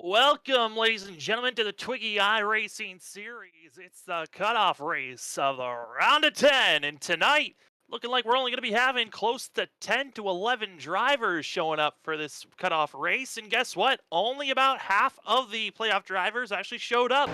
Welcome, ladies and gentlemen, to the Twigi iRacing series. It's the cutoff race of the round of 10. And tonight, looking like we're only going to be having close to 10 to 11 drivers showing up for this cutoff race. And guess what? Only about half of the playoff drivers actually showed up.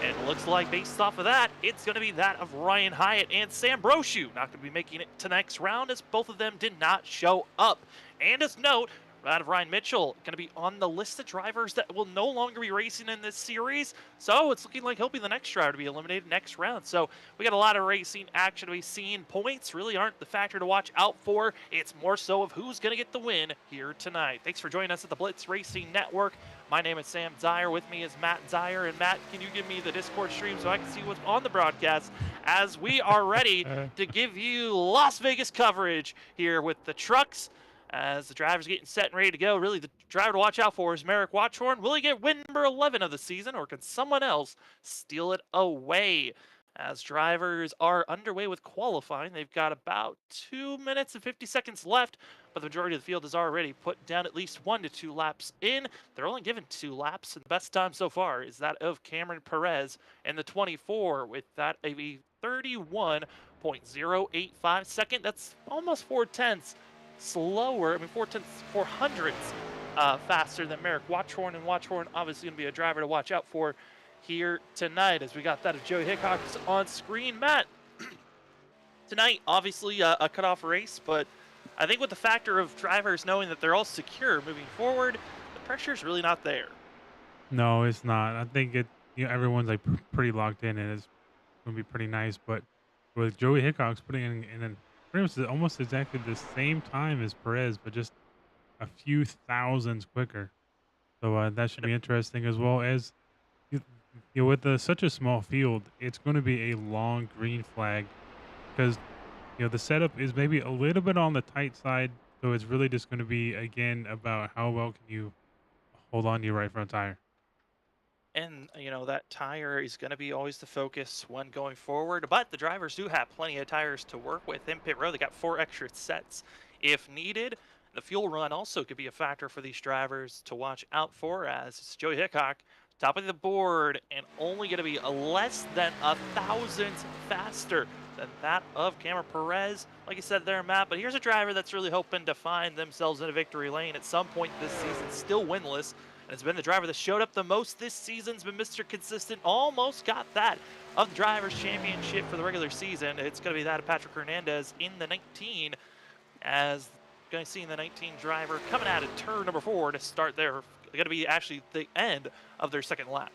And it looks like, based off of that, it's going to be that of Ryan Hyatt and Sam Brochu. Not going to be making it to the next round, as both of them did not show up. And as note, out of Ryan Mitchell, going to be on the list of drivers that will no longer be racing in this series. So it's looking like he'll be the next driver to be eliminated next round. So we got a lot of racing action to be seen. Points really aren't the factor to watch out for. It's more so of who's going to get the win here tonight. Thanks for joining us at the Blitz Racing Network. My name is Sam Zyer. With me is Matt Zyer. And Matt, can you give me the Discord stream so I can see what's on the broadcast as we are ready to give you Las Vegas coverage here with the trucks. As the driver's getting set and ready to go, really the driver to watch out for is Merrick Watchorn. Will he get win number 11 of the season, or can someone else steal it away? As drivers are underway with qualifying, they've got about 2 minutes and 50 seconds left, but the majority of the field has already put down at least 1 to 2 laps in. They're only given 2 laps, and the best time so far is that of Cameron Perez in the 24, with that a 31.085 second. That's almost 4/10 slower. I mean, 400s faster than Merrick Watchorn, and Watchorn obviously going to be a driver to watch out for here tonight, as we got that of Joey Hickok on screen. Matt, tonight obviously a cutoff race, but I think with the factor of drivers knowing that they're all secure moving forward, the pressure is really not there. No, it's not. I think everyone's like pretty locked in, and it's gonna be pretty nice. But with Joey Hickox putting in pretty much almost exactly the same time as Perez, but just a few thousands quicker. So that should be interesting, as well as you, with such a small field, it's going to be a long green flag because the setup is maybe a little bit on the tight side. So it's really just going to be again about how well can you hold on to your right front tire. And, that tire is going to be always the focus when going forward. But the drivers do have plenty of tires to work with in pit road. They got 4 extra sets if needed. The fuel run also could be a factor for these drivers to watch out for, as it's Joey Hickok, top of the board, and only going to be less than a thousandth faster than that of Cameron Perez. Like you said there, Matt, but here's a driver that's really hoping to find themselves in a victory lane at some point this season, still winless. And it's been the driver that showed up the most this season's been Mr. Consistent. Almost got that of the Drivers' Championship for the regular season. It's going to be that of Patrick Hernandez in the 19, as going to see the 19 driver coming out of turn number 4 to start their, going to be actually the end of their second lap.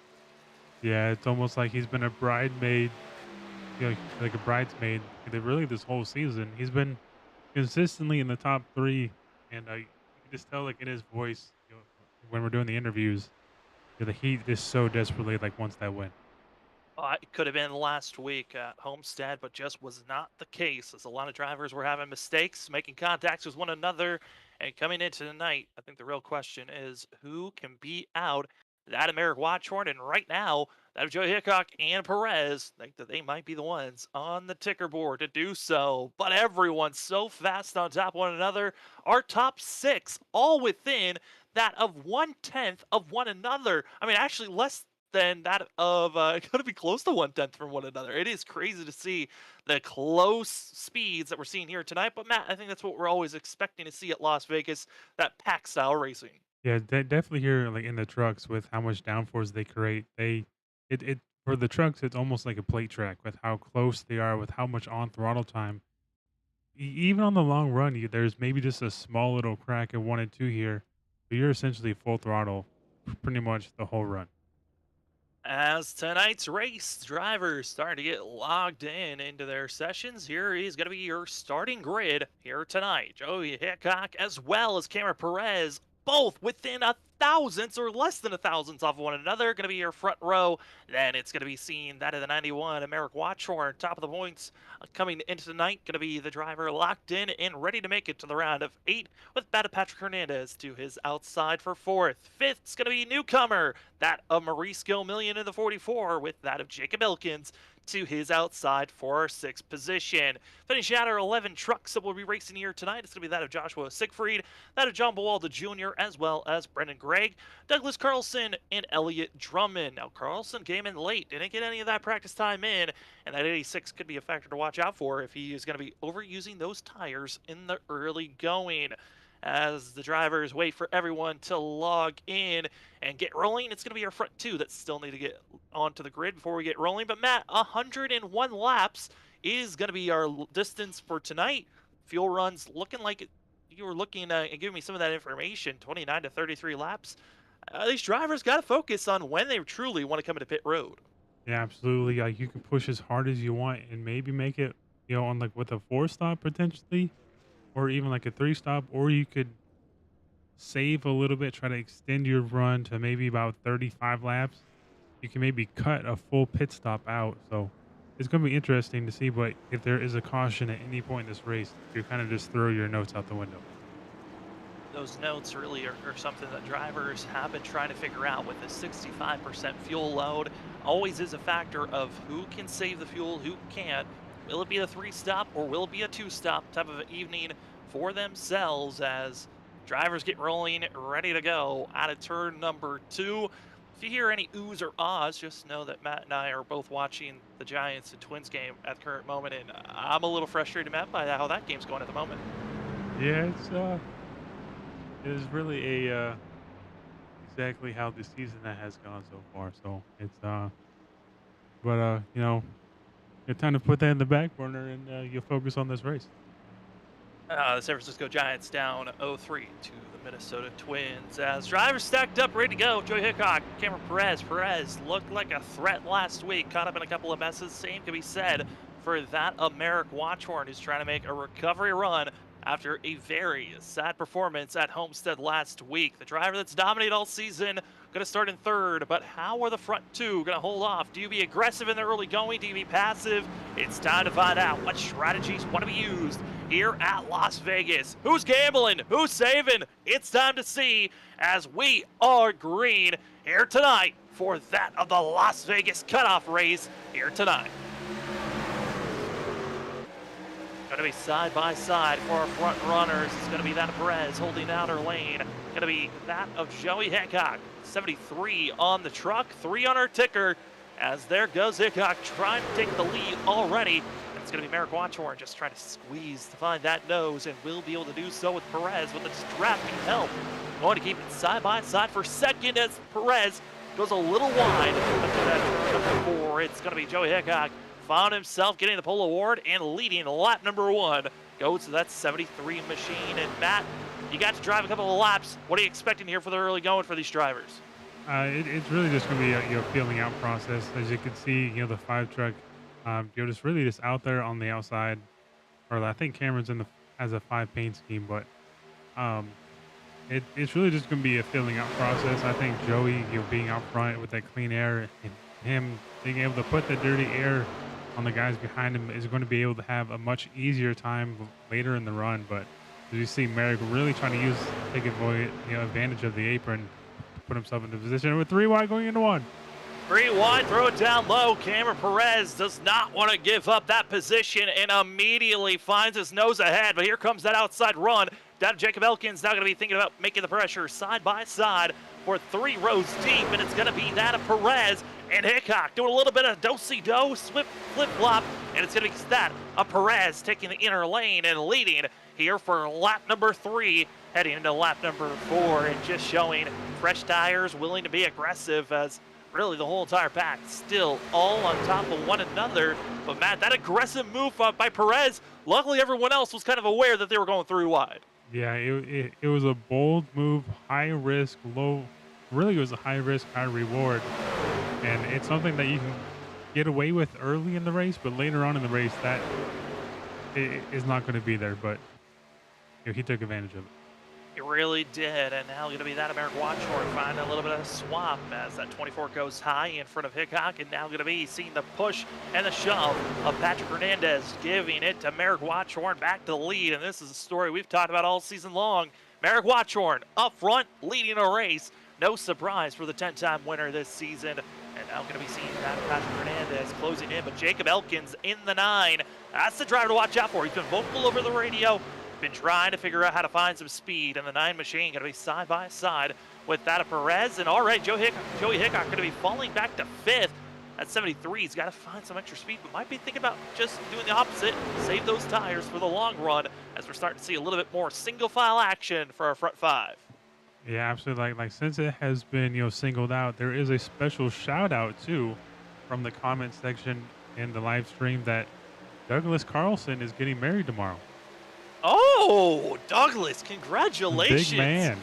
Yeah, it's almost like he's been a bridesmaid, like a bridesmaid. Really, this whole season, he's been consistently in the top 3, and you can just tell, like in his voice, when we're doing the interviews, that he just so desperately like wants that win. It could have been last week at Homestead, but just was not the case, as a lot of drivers were having mistakes, making contacts with one another, and coming into tonight, I think the real question is who can beat out that of Merrick Watchorn, and right now, that of Joe Hickok and Perez think that they might be the ones on the ticker board to do so. But everyone's so fast on top of one another. Our top 6 all within that of 1/10 of one another. I mean, actually less than that of going to be close to 1/10 from one another. It is crazy to see the close speeds that we're seeing here tonight. But Matt, I think that's what we're always expecting to see at Las Vegas, that pack style racing. Yeah, definitely here, like in the trucks with how much downforce they create. It for the trucks, it's almost like a plate track with how close they are, with how much on throttle time. Even on the long run, there's maybe just a small little crack at 1 and 2 here, but you're essentially full throttle pretty much the whole run. As tonight's race drivers starting to get logged in into their sessions, here is going to be your starting grid here tonight. Joey Hickok as well as Cameron Perez, both within a thousandths or less than a thousandths off of one another. Going to be your front row. Then it's going to be seen that of the 91, Merrick Watchorn, top of the points coming into tonight. Going to be the driver locked in and ready to make it to the round of 8, with that of Patrick Hernandez to his outside for 4th. 5th's going to be newcomer, that of Maurice Gilmillion in the 44, with that of Jacob Elkins to his outside for our 6th position. Finishing out our 11 trucks that will be racing here tonight, it's going to be that of Joshua Siegfried, that of John Bowalda Jr., as well as Brendan Gray. Craig, Douglas Carlson, and Elliott Drummond. Now, Carlson came in late, didn't get any of that practice time in, and that 86 could be a factor to watch out for if he is going to be overusing those tires in the early going. As the drivers wait for everyone to log in and get rolling, it's going to be our front two that still need to get onto the grid before we get rolling. But Matt, 101 laps is going to be our distance for tonight. Fuel runs looking like you were looking and giving me some of that information, 29 to 33 laps. These drivers got to focus on when they truly want to come into pit road. Yeah, absolutely. Like you can push as hard as you want and maybe make it, on like with a 4 stop potentially, or even like a 3 stop, or you could save a little bit, try to extend your run to maybe about 35 laps. You can maybe cut a full pit stop out. So it's going to be interesting to see. But if there is a caution at any point in this race, you kind of just throw your notes out the window. Those notes really are something that drivers have been trying to figure out with the 65% fuel load. Always is a factor of who can save the fuel, who can't. Will it be a 3-stop or will it be a 2-stop type of evening for themselves as drivers get rolling, ready to go out of turn number 2. If you hear any oohs or ahs, just know that Matt and I are both watching the Giants and Twins game at the current moment, and I'm a little frustrated, Matt, by how that game's going at the moment. Yeah, it is really a exactly how the season that has gone so far. So it's it's time to put that in the back burner and you'll focus on this race. The San Francisco Giants down 0-3 to the Minnesota Twins as drivers stacked up, ready to go. Joey Hickok, Cameron Perez. Perez looked like a threat last week, caught up in a couple of messes. Same can be said for that of Merrick Watchorn, who's trying to make a recovery run after a very sad performance at Homestead last week. The driver that's dominated all season, going to start in third, but how are the front two going to hold off? Do you be aggressive in the early going? Do you be passive? It's time to find out what strategies want to be used here at Las Vegas. Who's gambling? Who's saving? It's time to see as we are green here tonight for that of the Las Vegas cutoff race here tonight. Going to be side by side for our front runners. It's going to be that of Perez holding the outer lane. Going to be that of Joey Hickok. 73 on the truck, 3 on our ticker. As there goes Hickok trying to take the lead already. It's going to be Merrick Watchorn just trying to squeeze to find that nose and will be able to do so with Perez with the distracting help. Going to keep it side by side for second as Perez goes a little wide. After that turn number 4, it's going to be Joey Hickok. Found himself getting the pole award and leading lap number 1. Goes to that 73 machine. And Matt, you got to drive a couple of laps. What are you expecting here for the early going for these drivers? It's really just going to be a feeling out process. As you can see, the 5 truck, just really just out there on the outside. Or I think Cameron's has a 5 paint scheme, but it's really just going to be a filling out process. I think Joey, being out front with that clean air and him being able to put the dirty air on the guys behind him is going to be able to have a much easier time later in the run. But as you see, Merrick really trying to take advantage of the apron, put himself into position with 3 wide going into 1. 3 wide, throw it down low. Cameron Perez does not want to give up that position and immediately finds his nose ahead. But here comes that outside run. Down to Jacob Elkins, now going to be thinking about making the pressure side by side for 3 rows deep, and it's going to be that of Perez and Hickok doing a little bit of do-si-do, flip-flop, and it's going to be that of Perez taking the inner lane and leading here for lap number 3, heading into lap number 4, and just showing fresh tires, willing to be aggressive as really the whole entire pack still all on top of one another. But Matt, that aggressive move by Perez, luckily everyone else was kind of aware that they were going 3 wide. Yeah, it was a bold move, high risk, low. Really, it was a high risk, high reward, and it's something that you can get away with early in the race, but later on in the race, that is not going to be there. But he took advantage of it. He really did, and now going to be that Merrick Watchorn finding a little bit of a swap as that 24 goes high in front of Hickok, and now going to be seeing the push and the shove of Patrick Hernandez, giving it to Merrick Watchorn back to the lead, and this is a story we've talked about all season long. Merrick Watchorn up front, leading a race. No surprise for the 10-time winner this season, and now going to be seeing that Patrick Hernandez closing in, but Jacob Elkins in the 9. That's the driver to watch out for. He's been vocal over the radio. Been trying to figure out how to find some speed, and the 9 machine going to be side by side with that of Perez. And all right, Joey Hickok going to be falling back to 5th at 73. He's got to find some extra speed, but might be thinking about just doing the opposite, save those tires for the long run, as we're starting to see a little bit more single file action for our front 5. Yeah, absolutely. Like since it has been singled out, there is a special shout out too from the comment section in the live stream that Douglas Carlson is getting married tomorrow. Oh, Douglas, congratulations. Big man.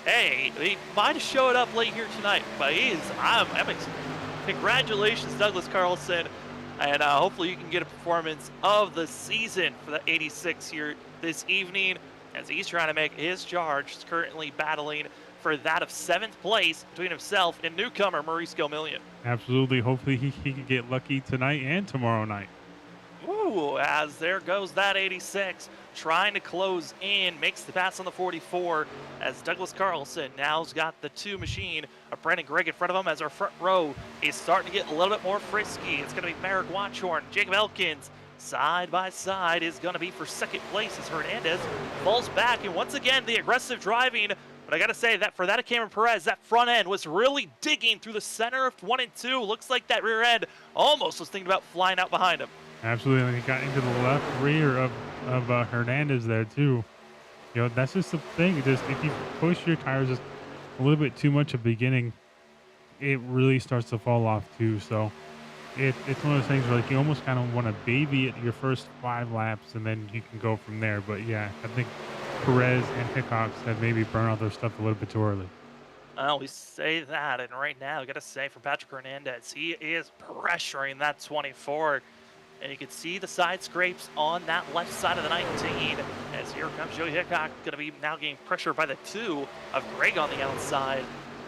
Hey, he might have showed up late here tonight, but I'm congratulations, Douglas Carlson. And hopefully you can get a performance of the season for the 86 here this evening, as he's trying to make his charge. He's currently battling for that of 7th place between himself and newcomer Maurice Gomillion. Absolutely. Hopefully he can get lucky tonight and tomorrow night. Ooh, as there goes that 86, trying to close in, makes the pass on the 44, as Douglas Carlson now's got the 2 machine of Brandon Gregg in front of him, as our front row is starting to get a little bit more frisky. It's going to be Merrick Watchorn, Jacob Elkins, side by side is going to be for 2nd place as Hernandez falls back, and once again the aggressive driving. But I got to say that for that of Cameron Perez, that front end was really digging through the center of 1 and 2. Looks like that rear end almost was thinking about flying out behind him. Absolutely, and he got into the left rear of Hernandez there too. That's just the thing. Just if you push your tires just a little bit too much at the beginning, it really starts to fall off too. So it's one of those things where you almost kind of want to baby it your first 5 laps, and then you can go from there. But yeah, I think Perez and Hickox have maybe burned out their stuff a little bit too early. We say that, and right now, I got to say for Patrick Hernandez, he is pressuring that 24. And you can see the side scrapes on that left side of the 19. As here comes Joey Hickok, going to be now getting pressure by the 2 of Greg on the outside.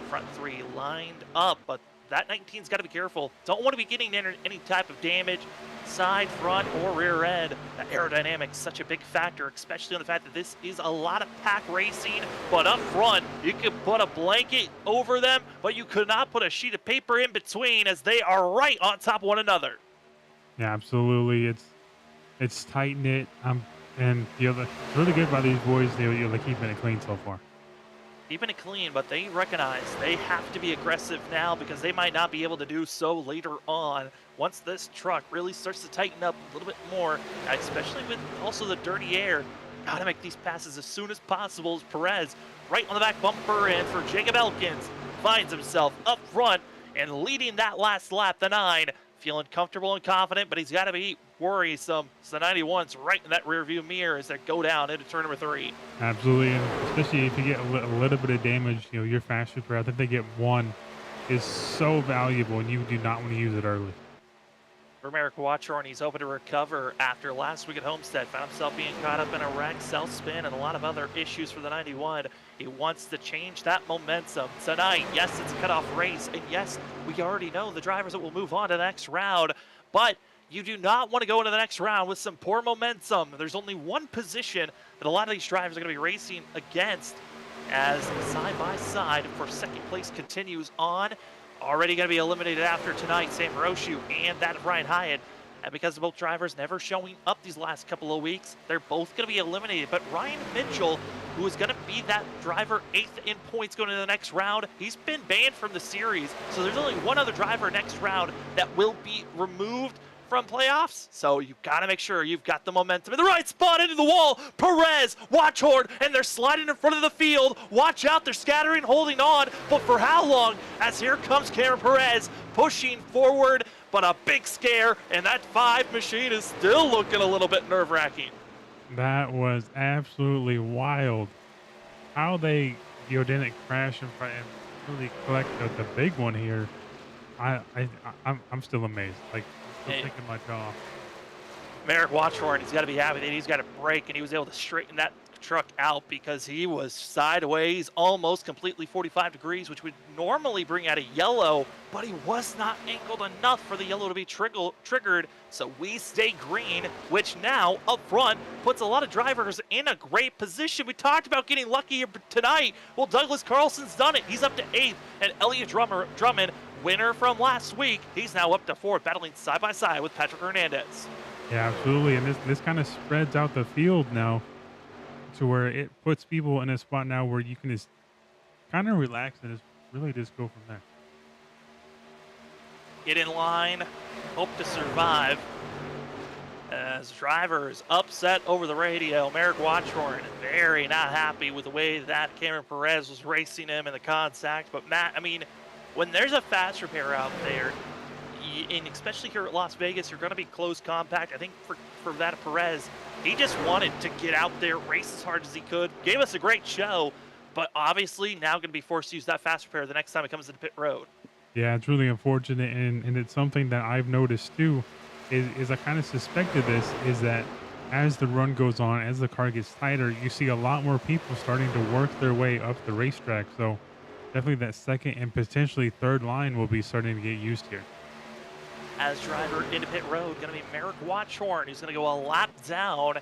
Front 3 lined up, but that 19's got to be careful. Don't want to be getting any type of damage, side, front, or rear end. The aerodynamics such a big factor, especially on the fact that this is a lot of pack racing. But up front, you can put a blanket over them, but you could not put a sheet of paper in between, as they are right on top of one another. Yeah, absolutely. It's tight knit. And it's really good by these boys. They're keeping it clean so far. Keeping it clean, but they recognize they have to be aggressive now, because they might not be able to do so later on. Once this truck really starts to tighten up a little bit more, especially with also the dirty air, gotta make these passes as soon as possible. As Perez right on the back bumper, and for Jacob Elkins finds himself up front and leading that last lap, the 9. Feeling comfortable and confident, but he's got to be worrisome. So the 91's right in that rear view mirror as they go down into turn number 3. Absolutely, and especially if you get a little bit of damage, your fast super, I think they get 1, is so valuable, and you do not want to use it early. For Merrick Watchorn, he's hoping to recover after last week at Homestead. Found himself being caught up in a wreck, self-spin, and a lot of other issues for the 91. He wants to change that momentum tonight. Yes, it's a cutoff race, and yes, we already know the drivers that will move on to the next round, but you do not want to go into the next round with some poor momentum. There's only one position that a lot of these drivers are going to be racing against, as side-by-side for 2nd place continues on. Already going to be eliminated after tonight, Sam Roshu and that of Ryan Hyatt. And because of both drivers never showing up these last couple of weeks, they're both going to be eliminated. But Ryan Mitchell, who is going to be that driver 8th in points going into the next round, he's been banned from the series. So there's only one other driver next round that will be removed from playoffs. So you've got to make sure you've got the momentum in the right spot, into the wall. Perez, Watchorn, and they're sliding in front of the field. Watch out, they're scattering, holding on, but for how long? As here comes Cameron Perez pushing forward, but a big scare, and that 5 machine is still looking a little bit nerve-wracking. That was absolutely wild. How they didn't crash in front and really collect the big one here. I'm still amazed. Still taking my jaw off. Merrick Watchorn, he's got to be happy that he's got a break, and he was able to straighten that truck out, because he was sideways almost completely 45 degrees, which would normally bring out a yellow, but he was not angled enough for the yellow to be triggered. So we stay green, which now up front puts a lot of drivers in a great position. We talked about getting lucky tonight. Well, Douglas Carlson's done it. He's up to 8th, and Elliot Drummond, winner from last week, he's now up to 4th, battling side by side with Patrick Hernandez. Yeah, absolutely, and this kind of spreads out the field now, to where it puts people in a spot now where you can just kind of relax and just really just go from there. Get in line, hope to survive. As drivers upset over the radio, Merrick Watchhorn very not happy with the way that Cameron Perez was racing him in the contact. But Matt, I mean, when there's a fast repair out there, and especially here at Las Vegas, you're going to be close compact. I think for that Perez, he just wanted to get out there, race as hard as he could, gave us a great show, but obviously now going to be forced to use that fast repair the next time it comes into pit road. Yeah, it's really unfortunate, and it's something that I've noticed too. Is I kind of suspected this is that as the run goes on, as the car gets tighter, you see a lot more people starting to work their way up the racetrack. So definitely that second and potentially third line will be starting to get used here. As driver into pit road, going to be Merrick Watchhorn, who's going to go a lap down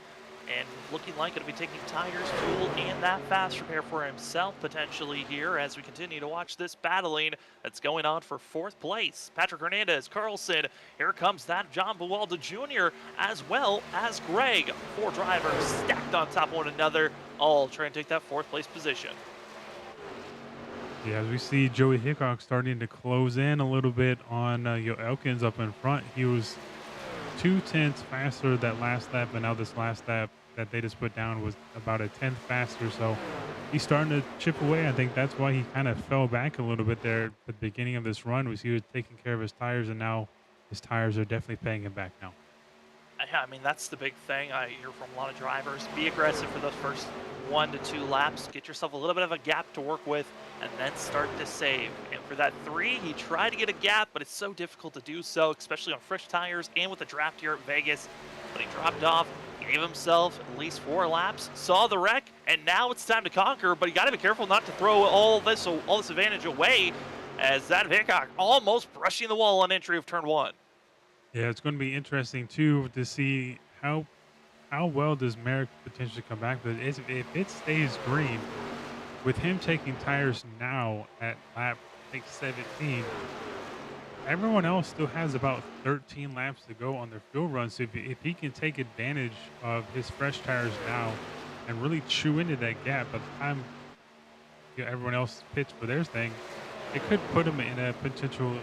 and looking like going to be taking tires, fuel, and that fast repair for himself potentially here as we continue to watch this battling that's going on for fourth place. Patrick Hernandez, Carlson, here comes that John Buwalda Jr. as well as Greg. Four drivers stacked on top of one another, all trying to take that fourth place position. Yeah, as we see Joey Hickok starting to close in a little bit on Elkins up in front. He was 2/10 faster that last lap, and now this last lap that they just put down was about a 10th faster. So he's starting to chip away. I think that's why he kind of fell back a little bit there at the beginning of this run, was he was taking care of his tires, and now his tires are definitely paying him back now. Yeah, I mean, that's the big thing I hear from a lot of drivers. Be aggressive for those first 1 to 2 laps. Get yourself a little bit of a gap to work with, and then start to save. And for that 3, he tried to get a gap, but it's so difficult to do so, especially on fresh tires and with the draft here at Vegas. But he dropped off, gave himself at least 4 laps, saw the wreck, and now it's time to conquer. But you got to be careful not to throw all this advantage away, as that Hickok almost brushing the wall on entry of turn 1. Yeah, it's going to be interesting too to see how well does Merrick potentially come back. But if it stays green, with him taking tires now at lap, I think 17, everyone else still has about 13 laps to go on their fuel run. So if he can take advantage of his fresh tires now and really chew into that gap by the time everyone else pits for their thing, it could put him in a potential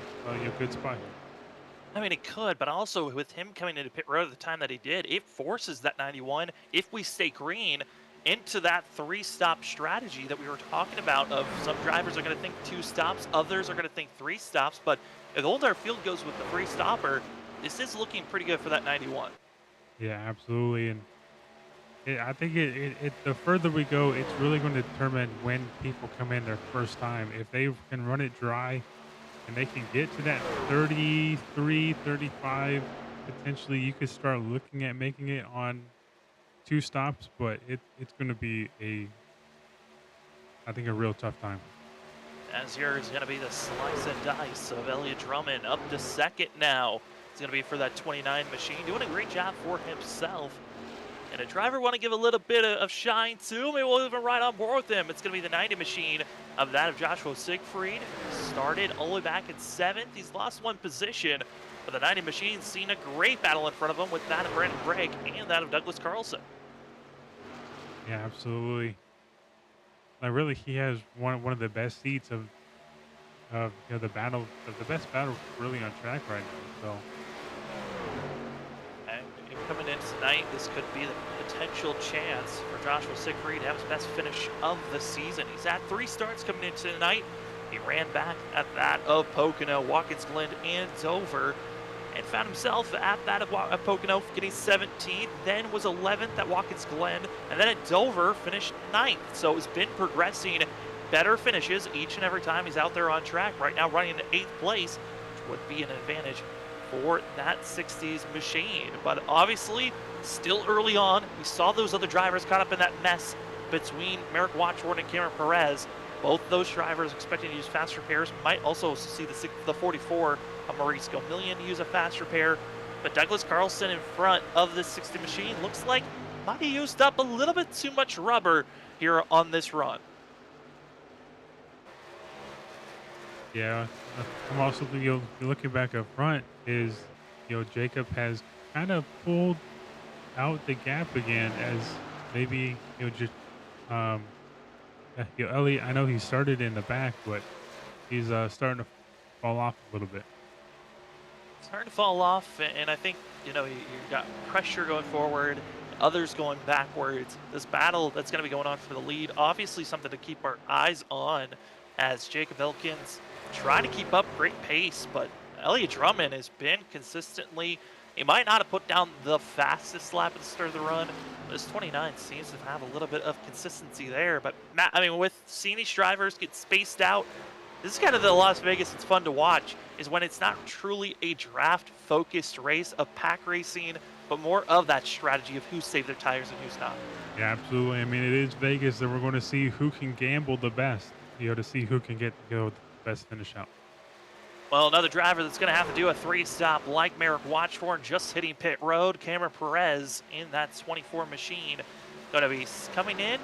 good spot here. I mean, it could, but also with him coming into pit road at the time that he did, it forces that 91, if we stay green, into that 3-stop strategy that we were talking about. Of some drivers are going to think 2 stops, others are going to think 3 stops, but if the whole entire field goes with the 3-stopper, this is looking pretty good for that 91. Yeah, absolutely. And I think the further we go, it's really going to determine when people come in their first time. If they can run it dry and they can get to that 33, 35, potentially you could start looking at making it on 2 stops, but it's going to be I think a real tough time. As here is going to be the slice and dice of Elliott Drummond up to second now. It's going to be for that 29 machine, doing a great job for himself. And a driver want to give a little bit of shine to, maybe we'll even ride on board with him. It's going to be the 90 machine of that of Joshua Siegfried. Started all the way back in 7th. He's lost 1 position, but the 90 machine's seen a great battle in front of him with that of Brandon Gregg and that of Douglas Carlson. Yeah, absolutely. Like really, he has one of the best seats of the battle, the best battle really on track right now. So. Coming in tonight, this could be the potential chance for Joshua Siegfried to have his best finish of the season. He's had 3 starts coming in tonight. He ran back at that of Pocono, Watkins Glen, and Dover, and found himself at that of Pocono getting 17th, then was 11th at Watkins Glen, and then at Dover finished 9th. So it's been progressing, better finishes each and every time he's out there on track. Right now running in 8th place, which would be an advantage for that 60s machine. But obviously, still early on, we saw those other drivers caught up in that mess between Merrick Watchhorn and Cameron Perez. Both those drivers expecting to use fast repairs. Might also see the 44 of Maurice Gomillion use a fast repair. But Douglas Carlson in front of the 60 machine looks like might have used up a little bit too much rubber here on this run. Yeah, I'm also looking back up front is Jacob has kind of pulled out the gap again, as maybe just Elliott, I know he started in the back, but he's starting to fall off a little bit. Starting to fall off, and I think, you got pressure going forward, others going backwards. This battle that's going to be going on for the lead, obviously something to keep our eyes on as Jacob Elkins trying to keep up great pace, but Elliott Drummond has been consistently, he might not have put down the fastest lap at the start of the run, but his 29 seems to have a little bit of consistency there. But Matt, I mean, with seeing these drivers get spaced out, this is kind of the Las Vegas it's fun to watch, is when it's not truly a draft-focused race of pack racing, but more of that strategy of who saved their tires and who's not. Yeah, absolutely. I mean, it is Vegas, and we're going to see who can gamble the best, to see who can get the best finish out. Well, another driver that's going to have to do a 3-stop like Merrick Watchorn, just hitting pit road. Cameron Perez in that 24 machine going to be coming in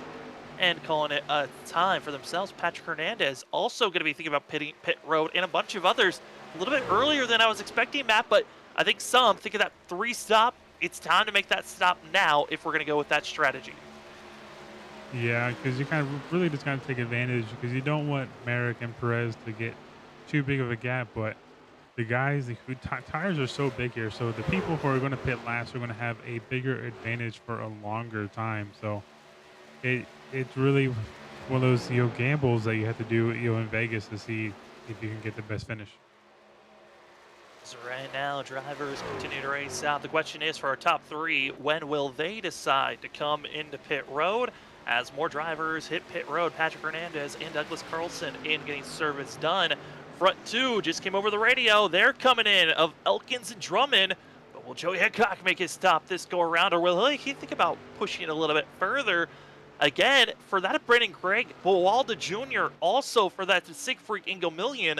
and calling it a time for themselves. Patrick Hernandez also going to be thinking about pitting pit road, and a bunch of others a little bit earlier than I was expecting, Matt, but I think some think of that 3-stop. It's time to make that stop now if we're going to go with that strategy. Yeah, because you kind of really just got to take advantage, because you don't want Merrick and Perez to get too big of a gap, but the guys who tires are so big here, so the people who are going to pit last are going to have a bigger advantage for a longer time. So it's really one of those gambles that you have to do in Vegas to see if you can get the best finish. So right now, drivers continue to race out. The question is for our top 3, when will they decide to come into pit road? As more drivers hit pit road, Patrick Hernandez and Douglas Carlson in getting service done. Front 2 just came over the radio. They're coming in of Elkins and Drummond. But will Joey Hickok make his stop this go around, or will he think about pushing it a little bit further? Again, for that of Brendan Gregg, Bowalda Jr., also for that Siegfried Engelmillion,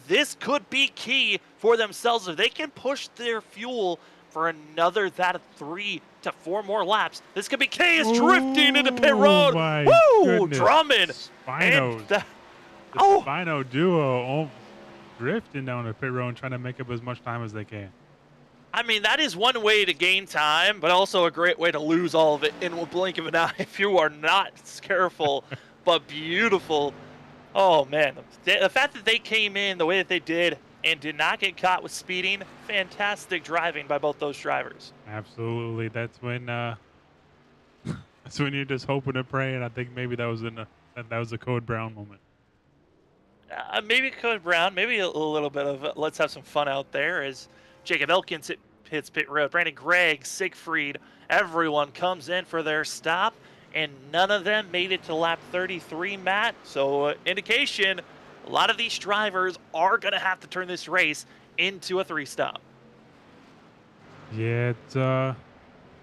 this could be key for themselves if they can push their fuel for another that of 3 to 4 more laps. This could be key. Is drifting into pit road. Woo! Goodness. Drummond. Spinos. The Spino duo drifting down the pit road and trying to make up as much time as they can. I mean, that is one way to gain time, but also a great way to lose all of it in a blink of an eye if you are not careful. But beautiful. Oh, man. The fact that they came in the way that they did and did not get caught with speeding, fantastic driving by both those drivers. Absolutely. That's when you're just hoping and praying. I think maybe that was a Code Brown moment. Maybe Code Brown, maybe a little bit of let's have some fun out there as Jacob Elkins hits pit road. Brandon Gregg, Siegfried, everyone comes in for their stop, and none of them made it to lap 33, Matt. So indication, a lot of these drivers are going to have to turn this race into a 3-stop. Yeah,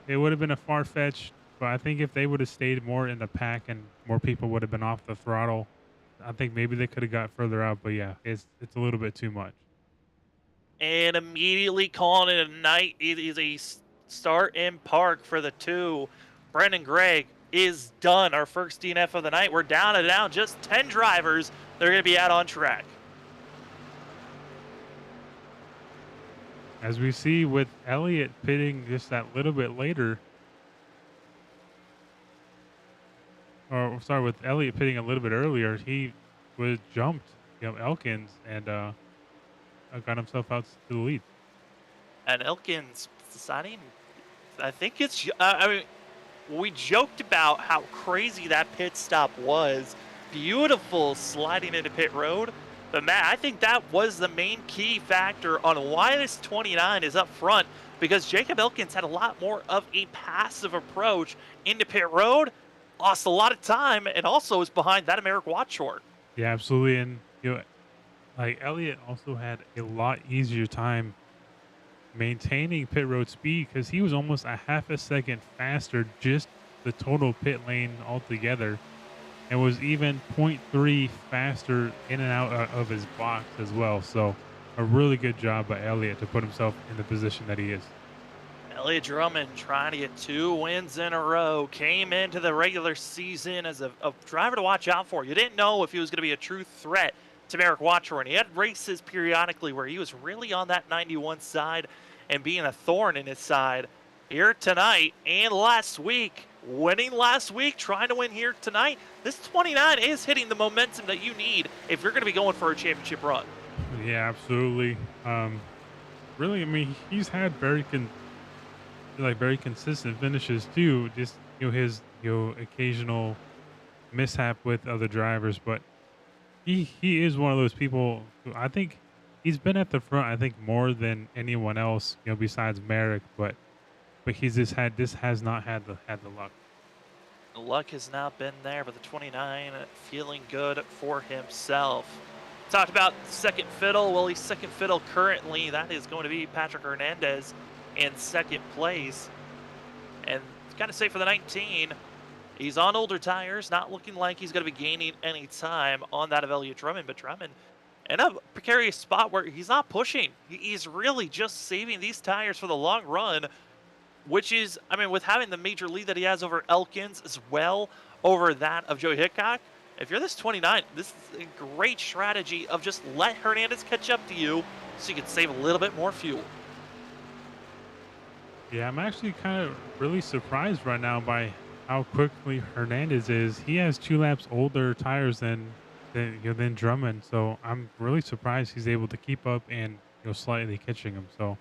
it would have been a far-fetched, but I think if they would have stayed more in the pack and more people would have been off the throttle, I think maybe they could have got further out. But yeah, it's a little bit too much. And immediately calling it a night. It is a start in park for the 2. Brendan Gregg is done. Our first DNF of the night. We're down to just 10 drivers. They're going to be out on track. As we see with Elliott pitting just that little bit later, or sorry, with Elliott pitting a little bit earlier, he was jumped, Elkins, and got himself out to the lead. And Elkins deciding, I think it's, I mean, we joked about how crazy that pit stop was. Beautiful sliding into pit road. But Matt, I think that was the main key factor on why this 29 is up front, because Jacob Elkins had a lot more of a passive approach into pit road, lost a lot of time, and also is behind that of Merrick Watchorn. Yeah, absolutely. And, like Elliott also had a lot easier time maintaining pit road speed because he was almost a half a second faster, just the total pit lane altogether, and was even 0.3 faster in and out of his box as well. So a really good job by Elliott to put himself in the position that he is. Elliott Drummond trying to get 2 wins in a row. Came into the regular season as a driver to watch out for. You didn't know if he was going to be a true threat to Merrick Watchorn. He had races periodically where he was really on that 91 side and being a thorn in his side. Here tonight and last week, winning last week, trying to win here tonight. This 29 is hitting the momentum that you need if you're going to be going for a championship run. Yeah, absolutely. Really, I mean, he's had very consistent finishes too. Just his occasional mishap with other drivers, but he is one of those people who I think he's been at the front. I think more than anyone else, besides Merrick. But he's just had this has not had the luck. The luck has not been there, but the 29 feeling good for himself. Talked about second fiddle. Well, he's second fiddle currently. That is going to be Patrick Hernandez in second place. And got to say for the 19, he's on older tires, not looking like he's going to be gaining any time on that of Elliott Drummond. But Drummond in a precarious spot where he's not pushing. He's really just saving these tires for the long run, which is, I mean, with having the major lead that he has over Elkins as well over that of Joey Hickok, if you're this 29, this is a great strategy of just let Hernandez catch up to you so you can save a little bit more fuel. Yeah, I'm actually kind of really surprised right now by how quickly Hernandez is. He has 2 laps older tires than Drummond, so I'm really surprised he's able to keep up and slightly catching him. So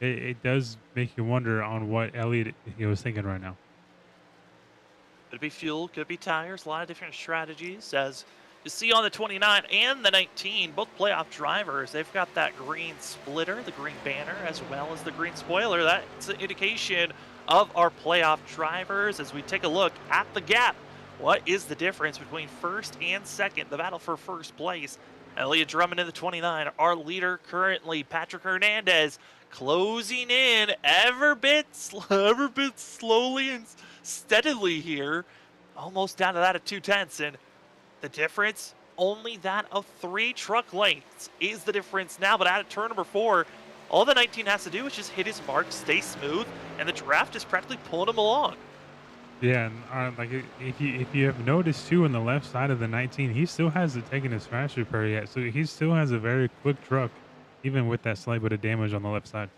it does make you wonder on what Elliott is thinking right now. Could be fuel, could be tires, a lot of different strategies. As you see on the 29 and the 19, both playoff drivers, they've got that green splitter, the green banner, as well as the green spoiler. That's an indication of our playoff drivers. As we take a look at the gap, what is the difference between first and second? The battle for first place. Elliott Drummond in the 29, our leader currently, Patrick Hernandez, closing in ever bit slowly and steadily here, almost down to that of 2/10. And the difference, only that of 3 truck lengths is the difference now. But out of turn number 4, all the 19 has to do is just hit his mark, stay smooth, and the draft is practically pulling him along. Yeah, and if you have noticed too, on the left side of the 19, he still hasn't taken his smash repair yet, so he still has a very quick truck, even with that slight bit of damage on the left side.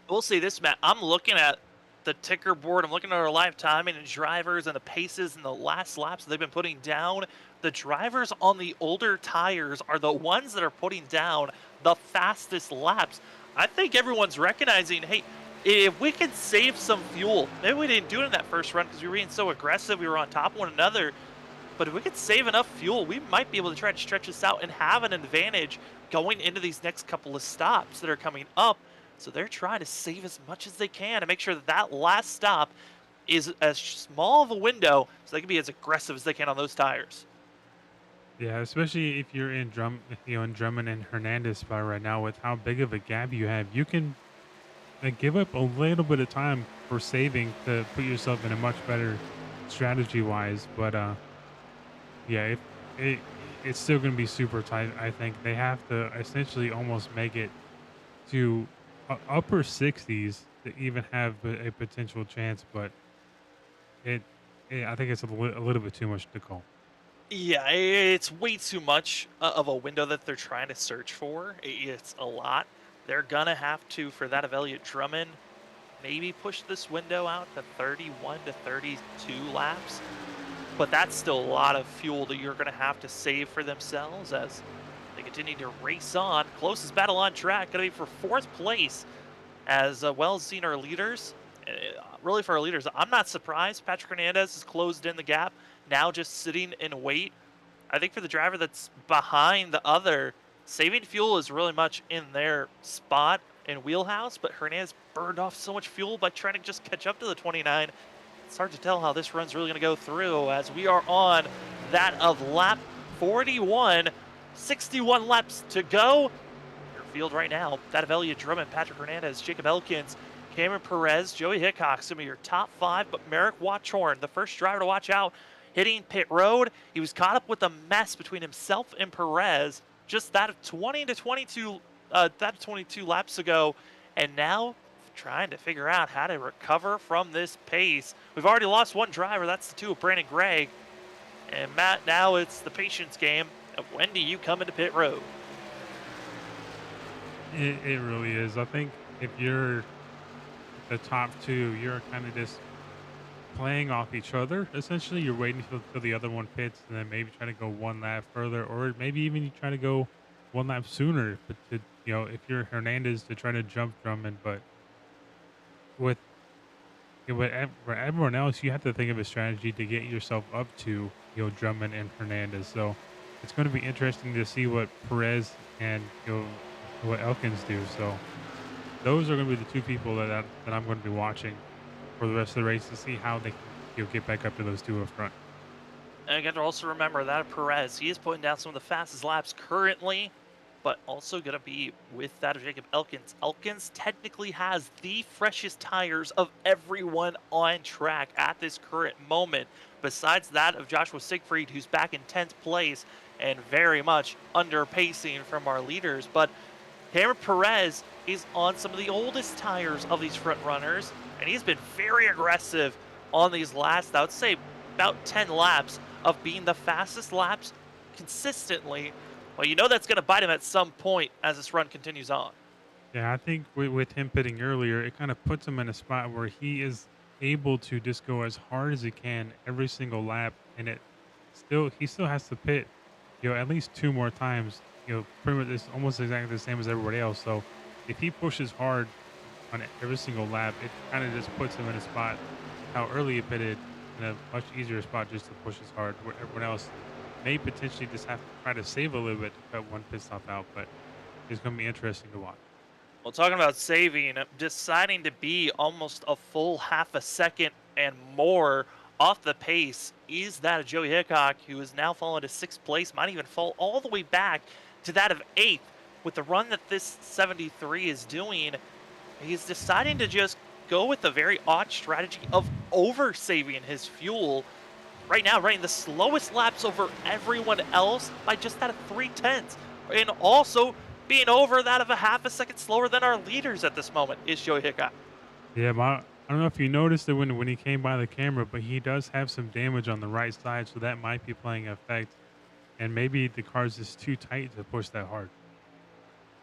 We'll see this, Matt. I'm looking at the ticker board. I'm looking at our live timing and drivers and the paces and the last laps they've been putting down. The drivers on the older tires are the ones that are putting down the fastest laps. I think everyone's recognizing, hey, if we can save some fuel, maybe we didn't do it in that first run because we were being so aggressive, we were on top of one another, but if we could save enough fuel, we might be able to try to stretch this out and have an advantage going into these next couple of stops that are coming up. So they're trying to save as much as they can to make sure that that last stop is as small of a window so they can be as aggressive as they can on those tires. Yeah, especially if you're in Drummond and Hernandez spot right now with how big of a gap you have, you can give up a little bit of time for saving to put yourself in a much better strategy wise. But yeah, it's still going to be super tight. I think they have to essentially almost make it to upper 60s to even have a potential chance. But I think it's a little bit too much to call. Yeah, it's way too much of a window that they're trying to search for. It's a lot. They're going to have to, for that of Elliott Drummond, maybe push this window out to 31 to 32 laps. But that's still a lot of fuel that you're going to have to save for themselves as they continue to race on. Closest battle on track going to be for 4th place, as well as seeing our leaders. Really for our leaders, I'm not surprised Patrick Hernandez has closed in the gap, now just sitting in wait. I think for the driver that's behind the other, saving fuel is really much in their spot and wheelhouse, but Hernandez burned off so much fuel by trying to just catch up to the 29. It's hard to tell how this run's really going to go through as we are on that of lap 41. 61 laps to go. Your field right now, that of Elliott Drummond, Patrick Hernandez, Jacob Elkins, Cameron Perez, Joey Hickok, some of your top 5, but Merrick Watchorn, the first driver to watch out, hitting pit road. He was caught up with a mess between himself and Perez, just that of 22 laps ago, and now trying to figure out how to recover from this pace. We've already lost one driver, that's the 2 of Brandon Gregg. And Matt, now it's the patience game of when do you come into pit road? It really is. I think if you're the top 2, you're kind of just playing off each other. Essentially, you're waiting till the other one pits, and then maybe try to go one lap further, or maybe even you try to go one lap sooner. But to if you're Hernandez, to try to jump Drummond, but with for everyone else, you have to think of a strategy to get yourself up to Drummond and Hernandez. So it's going to be interesting to see what Perez and what Elkins do. So those are going to be the two people that I'm going to be watching for the rest of the race to see how they can get back up to those two up front. And again, to also remember that Perez, he is putting down some of the fastest laps currently, but also going to be with that of Jacob Elkins. Elkins technically has the freshest tires of everyone on track at this current moment, besides that of Joshua Siegfried, who's back in 10th place and very much under pacing from our leaders. But Cameron Perez is on some of the oldest tires of these front runners, and he's been very aggressive on these last, I would say, about 10 laps of being the fastest laps consistently. Well, you know that's going to bite him at some point as this run continues on. Yeah, I think with him pitting earlier, it kind of puts him in a spot where he is able to just go as hard as he can every single lap, and he still has to pit, at least two more times. Pretty much it's almost exactly the same as everybody else. So if he pushes hard on every single lap, it kind of just puts him in a spot how early he pitted in a much easier spot just to push as hard, where everyone else may potentially just have to try to save a little bit to cut one pit stop out. But it's going to be interesting to watch. Well, talking about saving, deciding to be almost a full half a second and more off the pace is that of Joey Hickok, who is now fallen to 6th place, might even fall all the way back to that of 8th. With the run that this 73 is doing, he's deciding to just go with a very odd strategy of over-saving his fuel. Right now, running the slowest laps over everyone else by just that of 3/10, and also being over that of a half a second slower than our leaders at this moment is Joey Hickok. Yeah, but I don't know if you noticed it when he came by the camera, but he does have some damage on the right side, so that might be playing an effect. And maybe the car's just too tight to push that hard.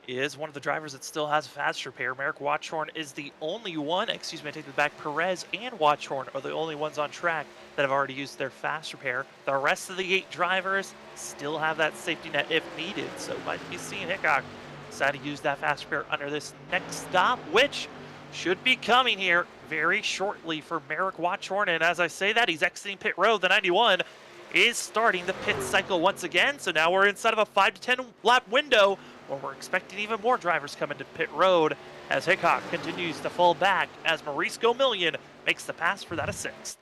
He is one of the drivers that still has fast repair. Merrick Watchhorn is the only one, excuse me, I take it back. Perez and Watchhorn are the only ones on track that have already used their fast repair. The rest of the 8 drivers still have that safety net if needed. So might be seeing Hickok decide to use that fast repair under this next stop, which should be coming here very shortly for Merrick Watchhorn. And as I say that, he's exiting pit road. The 91 is starting the pit cycle once again. So now we're inside of a 5 to 10 lap window where we're expecting even more drivers come into pit road as Hickok continues to fall back as Maurice Gomillion makes the pass for that of 6th.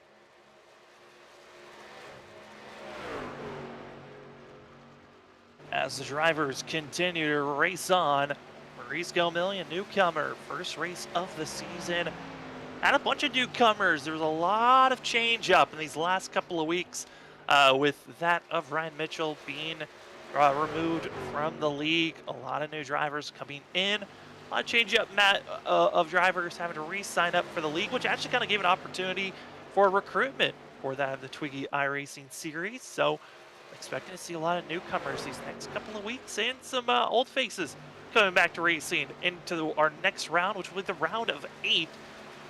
As the drivers continue to race on, Maurice Gomillion, newcomer, first race of the season. Had a bunch of newcomers. There was a lot of change up in these last couple of weeks with that of Ryan Mitchell being removed from the league. A lot of new drivers coming in. A lot of change up of drivers having to re-sign up for the league, which actually kind of gave an opportunity for recruitment for that of the Twigi iRacing series. So expecting to see a lot of newcomers these next couple of weeks and some old faces coming back to racing into our next round, which will be the round of 8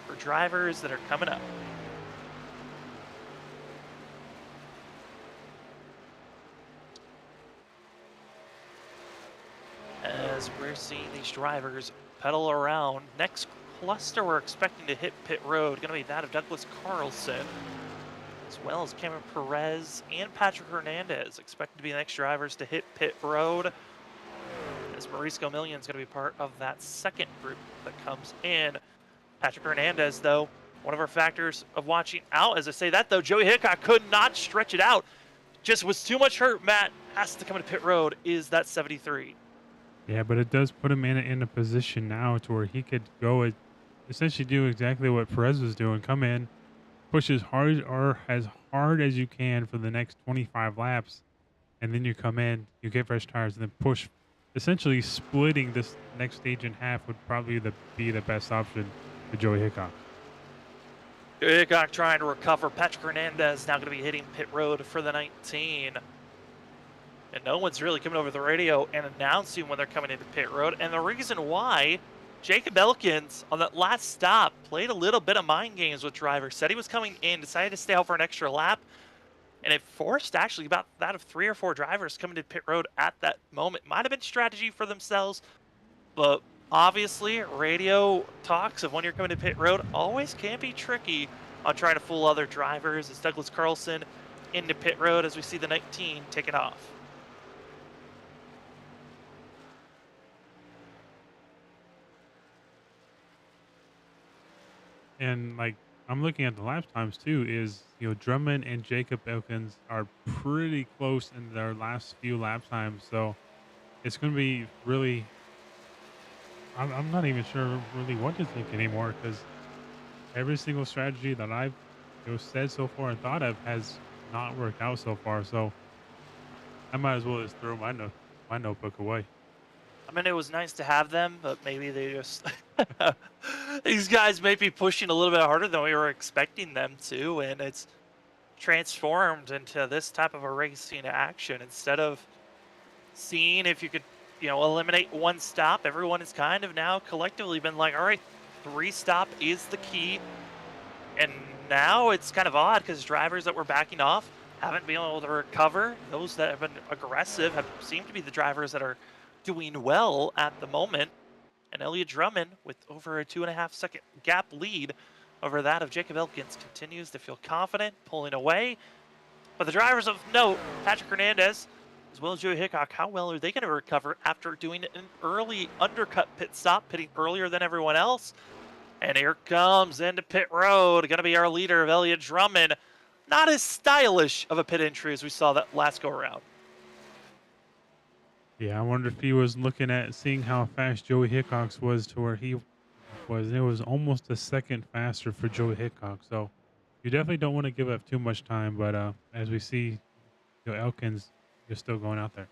for drivers that are coming up. As we're seeing these drivers pedal around, next cluster we're expecting to hit pit road going to be that of Douglas Carlson, as well as Cameron Perez and Patrick Hernandez expected to be the next drivers to hit pit road. As Maurice Gomillion is going to be part of that second group that comes in. Patrick Hernandez, though, one of our factors of watching out. As I say that, though, Joey Hickok could not stretch it out. Just was too much hurt. Matt has to come into pit road. Is that 73? Yeah, but it does put him in a position now to where he could go and essentially do exactly what Perez was doing. Come in, push as hard as you can for the next 25 laps, and then you come in, you get fresh tires, and then push. Essentially, splitting this next stage in half would probably be the best option for Joey Hickok. Joey Hickok trying to recover. Patrick Hernandez now going to be hitting pit road for the 19. And no one's really coming over the radio and announcing when they're coming into pit road. And the reason why Jacob Elkins on that last stop played a little bit of mind games with drivers. Said he was coming in, decided to stay out for an extra lap, and it forced actually about that of 3 or 4 drivers coming to pit road at that moment. Might have been strategy for themselves, but obviously radio talks of when you're coming to pit road always can be tricky on trying to fool other drivers. As Douglas Carlson into pit road as we see the 19 taking off. And like I'm looking at the lap times too. Is Drummond and Jacob Elkins are pretty close in their last few lap times, so it's going to be really. I'm not even sure really what to think anymore because every single strategy that I've said so far and thought of has not worked out so far. So I might as well just throw my notebook away. I mean, it was nice to have them, but maybe they just these guys may be pushing a little bit harder than we were expecting them to, and it's transformed into this type of a racing action. Instead of seeing if you could, eliminate one stop, everyone has kind of now collectively been like, all right, 3 stop is the key. And now it's kind of odd because drivers that were backing off haven't been able to recover. Those that have been aggressive have seemed to be the drivers that are doing well at the moment. And Elliott Drummond, with over a 2.5-second gap lead over that of Jacob Elkins, continues to feel confident, pulling away. But the drivers of note, Patrick Hernandez, as well as Joey Hickok, how well are they going to recover after doing an early undercut pit stop, pitting earlier than everyone else? And here comes into pit road, going to be our leader of Elliott Drummond. Not as stylish of a pit entry as we saw that last go around. Yeah, I wonder if he was looking at seeing how fast Joey Hickox was to where he was. It was almost a second faster for Joey Hickok. So you definitely don't want to give up too much time. But as we see, Elkins is still going out there.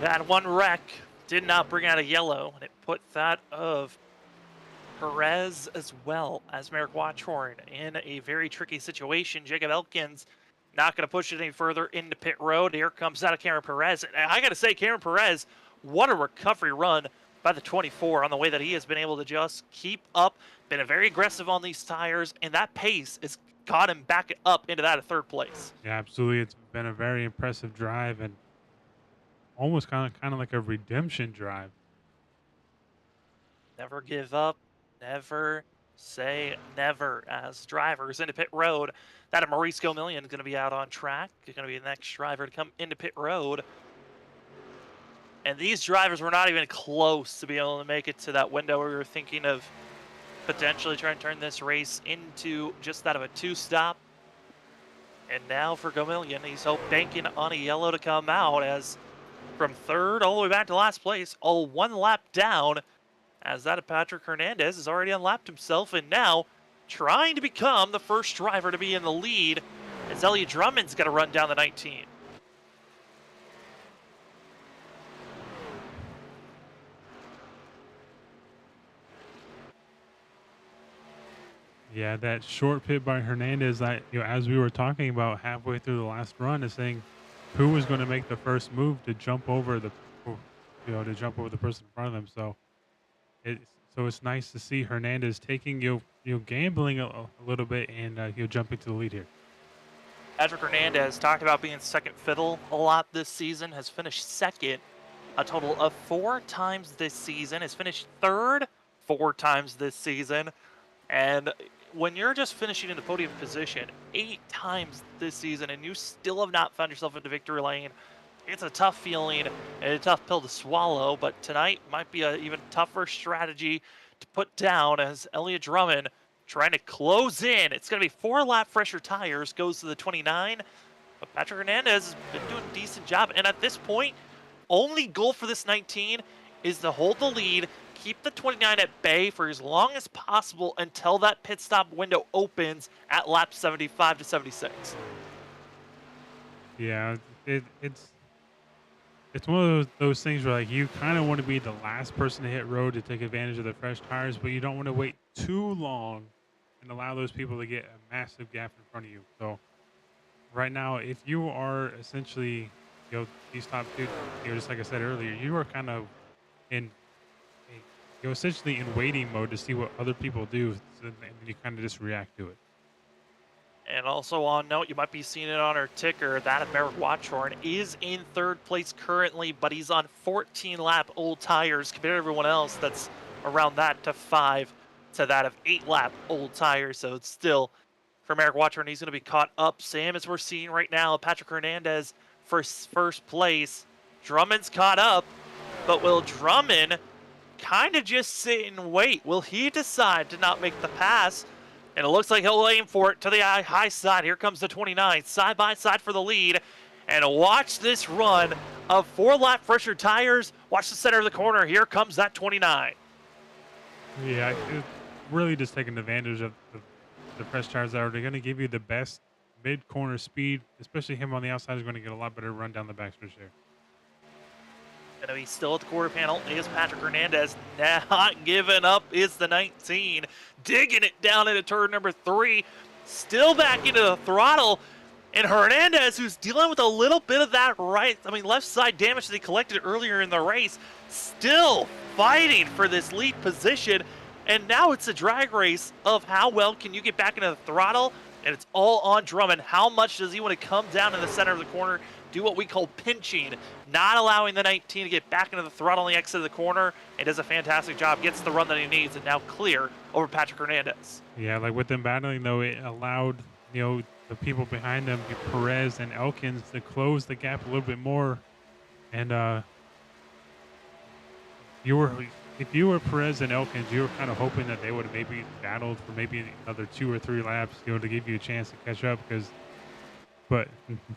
That one wreck did not bring out a yellow, and it put that of Perez as well as Merrick Watchhorn in a very tricky situation. Jacob Elkins not going to push it any further into pit road. Here comes out of Cameron Perez. And I got to say, Cameron Perez, what a recovery run by the 24 on the way that he has been able to just keep up, been very aggressive on these tires, and that pace has got him back up into that 3rd place. Yeah, absolutely. It's been a very impressive drive and almost kind of like a redemption drive. Never give up, never say never as drivers into pit road. That of Maurice Gomillion is going to be out on track. He's going to be the next driver to come into pit road. And these drivers were not even close to be able to make it to that window where we were thinking of potentially trying to turn this race into just that of a 2-stop. And now for Gomillion, he's banking on a yellow to come out as from 3rd all the way back to last place, all 1 lap down, as that of Patrick Hernandez has already unlapped himself and now trying to become the first driver to be in the lead as Elliott Drummond's going to run down the 19. Yeah, that short pit by Hernandez, as we were talking about halfway through the last run, is saying who was going to make the first move to jump over the person in front of them. So it's nice to see Hernandez taking gambling a little bit and jumping to the lead here. Patrick Hernandez talked about being second fiddle a lot this season, has finished second a total of 4 times this season, has finished 3rd 4 times this season, and when you're just finishing in the podium position 8 times this season and you still have not found yourself into victory lane, it's a tough feeling and a tough pill to swallow. But tonight might be an even tougher strategy to put down as Elliott Drummond trying to close in. It's going to be 4 lap fresher tires, goes to the 29. But Patrick Hernandez has been doing a decent job. And at this point, only goal for this 19 is to hold the lead, keep the 29 at bay for as long as possible until that pit stop window opens at lap 75 to 76. Yeah, it's one of those things where like you kind of want to be the last person to hit road to take advantage of the fresh tires, but you don't want to wait too long and allow those people to get a massive gap in front of you. So right now, if you are essentially these top 2, just like I said earlier, you are kind of in essentially in waiting mode to see what other people do, and then you kind of just react to it. And also on note, you might be seeing it on our ticker, that of Merrick Watchorn is in third place currently, but he's on 14 lap old tires compared to everyone else that's around that to 5 to that of 8 lap old tires. So it's still for Merrick Watchorn, he's going to be caught up. Same as we're seeing right now, Patrick Hernandez for first place. Drummond's caught up, but will Drummond kind of just sit and wait? Will he decide to not make the pass? And it looks like he'll aim for it to the high side. Here comes the 29, side by side for the lead. And watch this run of 4 lap fresher tires. Watch the center of the corner. Here comes that 29. Yeah, it's really just taking advantage of the fresh tires that are going to give you the best mid-corner speed, especially him on the outside is going to get a lot better run down the backstretch there. Going to be still at the quarter panel is Patrick Hernandez. Not giving up is the 19. Digging it down into turn number 3. Still back into the throttle. And Hernandez, who's dealing with a little bit of that left side damage that he collected earlier in the race, still fighting for this lead position. And now it's a drag race of how well can you get back into the throttle. And it's all on Drummond. How much does he want to come down in the center of the corner, do what we call pinching, not allowing the 19 to get back into the throttle on the exit of the corner, and does a fantastic job, gets the run that he needs, and now clear over Patrick Hernandez. Yeah, like with them battling, though, it allowed, the people behind them, Perez and Elkins, to close the gap a little bit more. And if you were Perez and Elkins, you were kind of hoping that they would have maybe battled for maybe another 2 or 3 laps, to give you a chance to catch up. But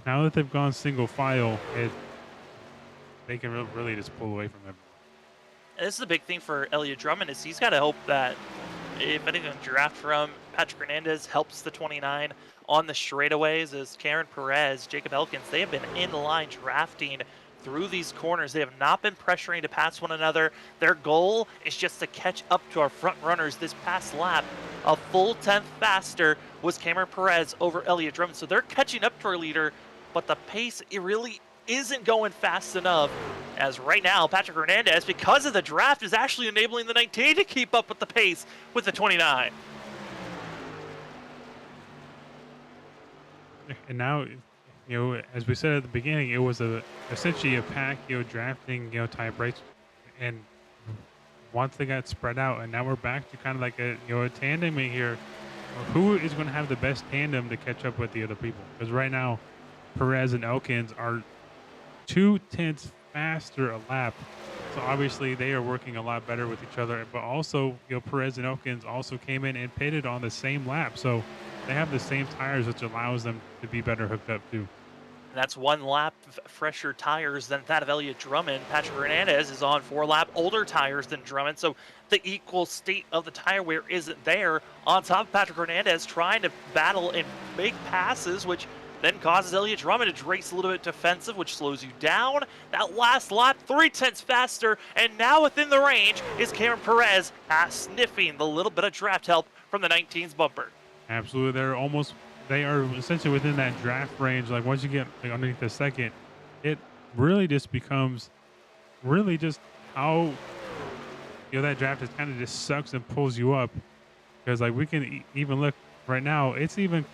now that they've gone single file, they can really just pull away from everyone. And this is the big thing for Elliott Drummond, is he's got to hope that if anything draft from Patrick Hernandez helps the 29 on the straightaways, as Karen Perez, Jacob Elkins, they have been in the line drafting through these corners. They have not been pressuring to pass one another. Their goal is just to catch up to our front runners. This past lap, a full 10th faster was Cameron Perez over Elliott Drummond. So they're catching up to our leader, but the pace, it really isn't going fast enough. As right now, Patrick Hernandez, because of the draft, is actually enabling the 19 to keep up with the pace with the 29. And now, as we said at the beginning, it was essentially a pack, drafting, tie breaks, and once they got spread out, and now we're back to kind of like a tandem here. Who is going to have the best tandem to catch up with the other people? Because right now, Perez and Elkins are 0.2 faster a lap, so obviously they are working a lot better with each other. But also, Perez and Elkins also came in and pitted on the same lap, so they have the same tires, which allows them to be better hooked up too. And that's 1 lap fresher tires than that of Elliott Drummond. Patrick Hernandez is on 4 lap older tires than Drummond, so the equal state of the tire wear isn't there. On top of Patrick Hernandez trying to battle and make passes, which then causes Elliott Drummond to race a little bit defensive, which slows you down. That last lap, 0.3 faster, and now within the range is Cameron Perez, sniffing the little bit of draft help from the 19's bumper. Absolutely, they are essentially within that draft range. Like once you get underneath the second, it really just becomes really just how that draft is kind of just sucks and pulls you up. Because like we can even look right now, it's even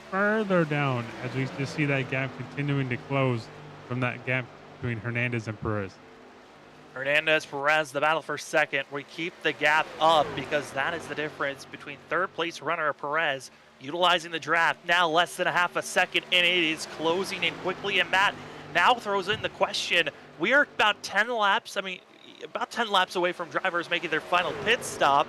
further down as we just see that gap continuing to close from that gap between Hernandez and Perez. Hernandez, Perez, the battle for second. We keep the gap up because that is the difference between third place runner Perez utilizing the draft. Now less than a half a second, and it is closing in quickly. And Matt now throws in the question. We are about 10 laps away from drivers making their final pit stop.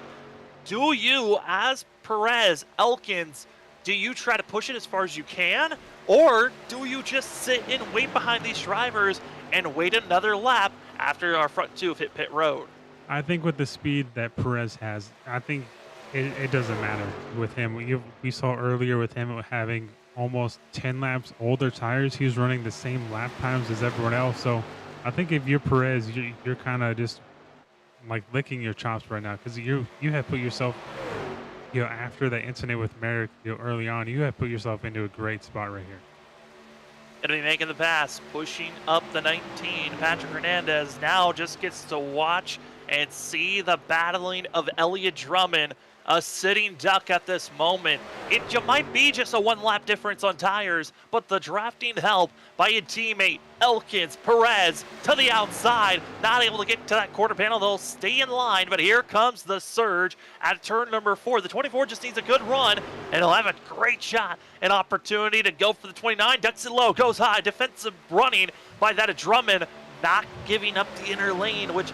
Do you, as Perez, Elkins, do you try to push it as far as you can? Or do you just sit and wait behind these drivers and wait another lap after our front 2 have hit pit road? I think with the speed that Perez has, I think it doesn't matter with him. We saw earlier with him having almost 10 laps older tires. He was running the same lap times as everyone else. So I think if you're Perez, you're kind of just like licking your chops right now because you have put yourself, after that incident with Merrick early on, you have put yourself into a great spot right here. Gonna be making the pass, pushing up the 19. Patrick Hernandez now just gets to watch and see the battling of Elliott Drummond, a sitting duck at this moment. It might be just a one-lap difference on tires, but the drafting help by a teammate, Elkins, Perez, to the outside, not able to get to that quarter panel. They'll stay in line, but here comes the surge at turn number 4. The 24 just needs a good run, and he'll have a great shot, an opportunity to go for the 29. Ducks it low, goes high, defensive running by that Drummond, not giving up the inner lane, which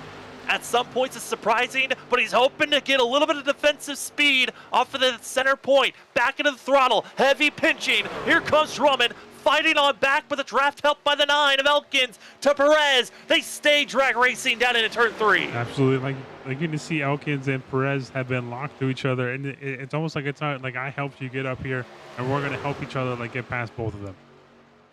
at some points is surprising, but he's hoping to get a little bit of defensive speed off of the center point. Back into the throttle, heavy pinching. Here comes Drummond, fighting on back, but the draft help by the 9 of Elkins to Perez. They stay drag racing down into turn 3. Absolutely. Like you can see Elkins and Perez have been locked to each other, and it's almost like it's not like I helped you get up here, and we're going to help each other like get past both of them.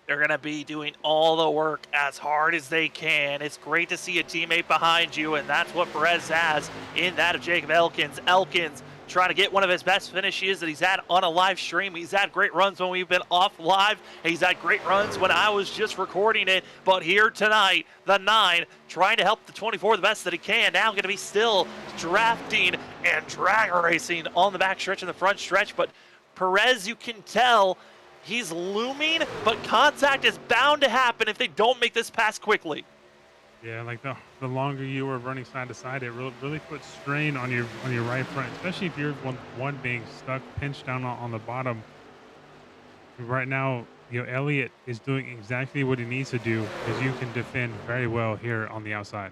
They're going to be doing all the work as hard as they can. It's great to see a teammate behind you, and that's what Perez has in that of Jacob Elkins. Elkins trying to get one of his best finishes that he's had on a live stream. He's had great runs when we've been off live. He's had great runs when I was just recording it. But here tonight, the 9 trying to help the 24 the best that he can. Now going to be still drafting and drag racing on the back stretch and the front stretch. But Perez, you can tell, he's looming, but contact is bound to happen if they don't make this pass quickly. Yeah, like the longer you were running side to side, it really puts strain on your right front, especially if you're one being stuck, pinched down on the bottom. Right now, Elliott is doing exactly what he needs to do, because you can defend very well here on the outside.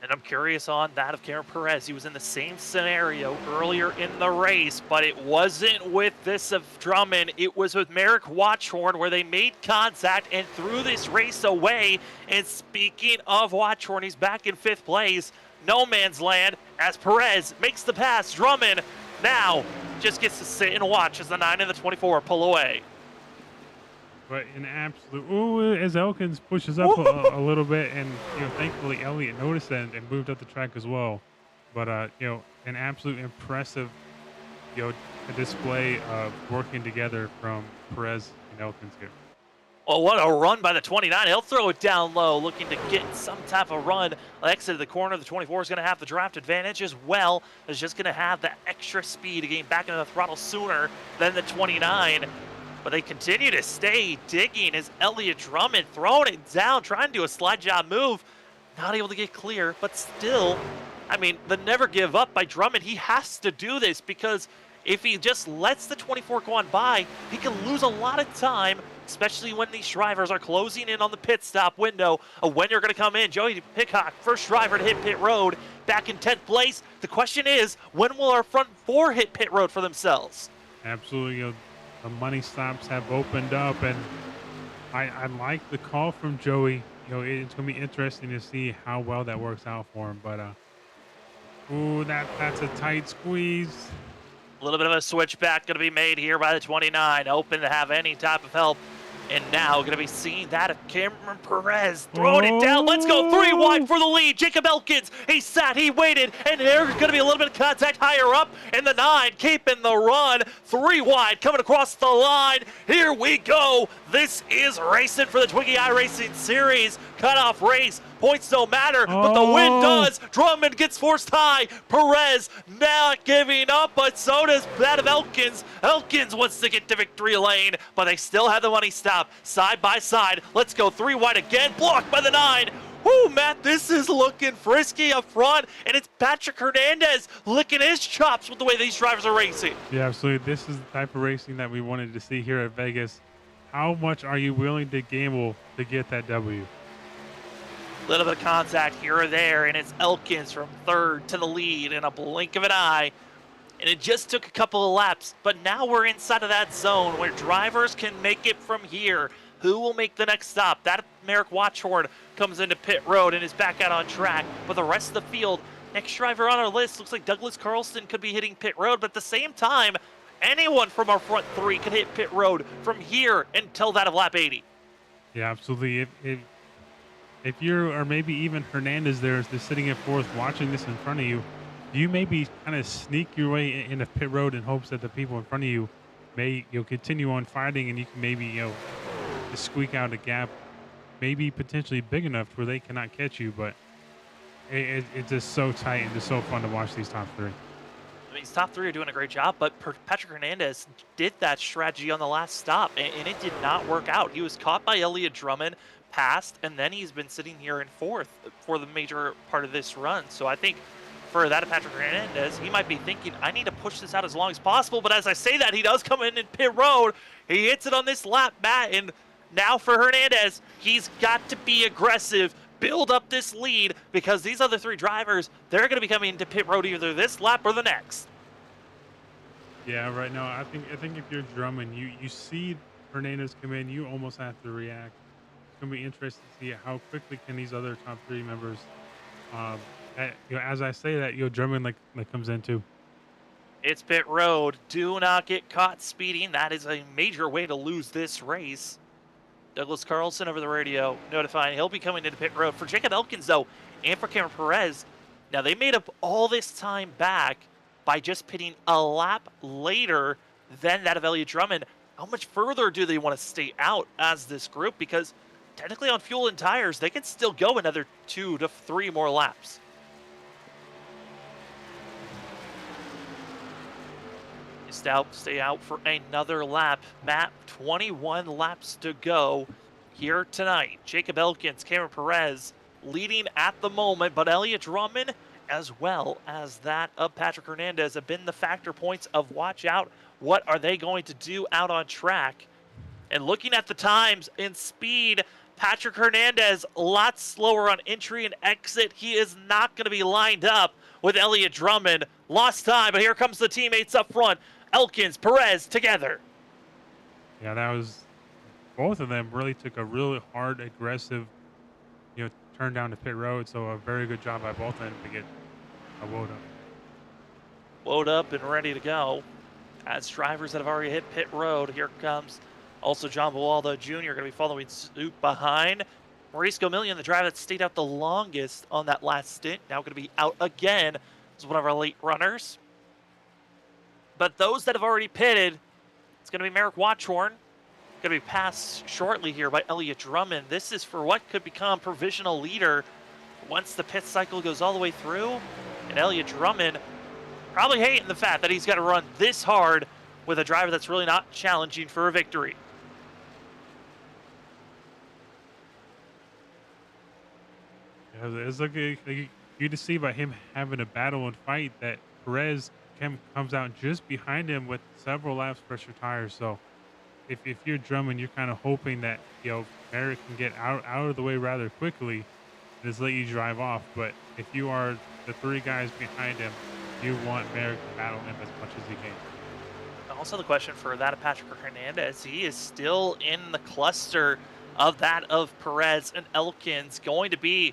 And I'm curious on that of Karen Perez. He was in the same scenario earlier in the race, but it wasn't with this of Drummond. It was with Merrick Watchhorn, where they made contact and threw this race away. And speaking of Watchhorn, he's back in 5th place. No man's land as Perez makes the pass. Drummond now just gets to sit and watch as the 9 and the 24 pull away. But an absolute, as Elkins pushes up a little bit, and thankfully Elliott noticed that and moved up the track as well. But an absolute impressive display of working together from Perez and Elkins here. Well, what a run by the 29. He'll throw it down low, looking to get some type of run. Exit of the corner. The 24 is going to have the draft advantage as well. Is just going to have that extra speed to get back into the throttle sooner than the 29. But they continue to stay digging as Elliott Drummond throwing it down, trying to do a slide job move. Not able to get clear, but still, I mean, the never give up by Drummond. He has to do this, because if he just lets the 24 go on by, he can lose a lot of time, especially when these drivers are closing in on the pit stop window of when you're going to come in. Joey Hickok, first driver to hit pit road, back in 10th place. The question is, when will our front 4 hit pit road for themselves? Absolutely. The money stops have opened up, and I like the call from Joey. It's going to be interesting to see how well that works out for him. But that's a tight squeeze. A little bit of a switchback going to be made here by the 29, open to have any type of help. And now going to be seeing that of Cameron Perez throwing it down. Let's go 3 wide for the lead. Jacob Elkins, he sat, he waited, and there's going to be a little bit of contact higher up. And the 9 keeping the run. 3 wide coming across the line. Here we go. This is racing for the Twigi iRacing Series. Cutoff race. Points don't matter, but the win does. Drummond gets forced high. Perez not giving up, but so does that of Elkins. Elkins wants to get to victory lane, but they still have the money stop. Side by side. Let's go 3 wide again. Blocked by the 9. Whoo, Matt, this is looking frisky up front, and it's Patrick Hernandez licking his chops with the way these drivers are racing. Yeah, absolutely. This is the type of racing that we wanted to see here at Vegas. How much are you willing to gamble to get that W? Little bit of contact here or there, and it's Elkins from 3rd to the lead in a blink of an eye. And it just took a couple of laps, but now we're inside of that zone where drivers can make it from here. Who will make the next stop? That Merrick Watchhorn comes into pit road and is back out on track. But the rest of the field, next driver on our list looks like Douglas Carlson could be hitting pit road, but at the same time, anyone from our front 3 could hit pit road from here until that of lap 80. Yeah, absolutely. If you're, or maybe even Hernandez there is just sitting in 4th watching this in front of you, do you maybe kind of sneak your way into pit road in hopes that the people in front of you may continue on fighting, and you can maybe to squeak out a gap, maybe potentially big enough where they cannot catch you. But it's just so tight and just so fun to watch these top three. I mean, these top three are doing a great job, but Patrick Hernandez did that strategy on the last stop, and it did not work out. He was caught by Elliott Drummond, passed, and then he's been sitting here in fourth for the major part of this run. So I think for that Patrick Hernandez, he might be thinking, I need to push this out as long as possible. But as I say that, he does come in pit road. He hits it on this lap, Matt, and now for Hernandez, he's got to be aggressive, build up this lead, because these other three drivers, they're going to be coming into pit road either this lap or the next. Yeah, right now I think if you're Drummond, you see Hernandez come in, you almost have to react. It's gonna be interesting to see how quickly can these other top three members. As I say that, Drummond like comes in too. It's pit road. Do not get caught speeding. That is a major way to lose this race. Douglas Carlson over the radio notifying he'll be coming into pit road. For Jacob Elkins, though, and for Cameron Perez, now they made up all this time back by just pitting a lap later than that of Elliott Drummond. How much further do they want to stay out as this group? Because technically on fuel and tires, they can still go another 2 to 3 more laps. Stay out for another lap. Matt, 21 laps to go here tonight. Jacob Elkins, Cameron Perez leading at the moment, but Elliott Drummond as well as that of Patrick Hernandez have been the factor points of watch out. What are they going to do out on track? And looking at the times and speed, Patrick Hernandez a lot slower on entry and exit. He is not going to be lined up with Elliott Drummond. Lost time, but here comes the teammates up front. Elkins, Perez together. Yeah, that was both of them really took a really hard, aggressive, turn down to pit road. So a very good job by both of them to get a woed up. Woed up and ready to go. As drivers that have already hit pit road, here comes also John Bualdo Jr. going to be following suit behind. Maurice Gomillion, the driver that stayed out the longest on that last stint, now going to be out again as one of our late runners. But those that have already pitted, it's going to be Merrick Watchorn. Going to be passed shortly here by Elliott Drummond. This is for what could become provisional leader once the pit cycle goes all the way through. And Elliott Drummond probably hating the fact that he's got to run this hard with a driver that's really not challenging for a victory. Yeah, it's like you to see by him having a battle and fight that Perez comes out just behind him with several laps fresher tires. So if you're Drummond, you're kind of hoping that Merrick can get out of the way rather quickly and just let you drive off. But if you are the three guys behind him, you want Merrick to battle him as much as he can. Also the question for that of Patrick Hernandez, he is still in the cluster of that of Perez and Elkins. Going to be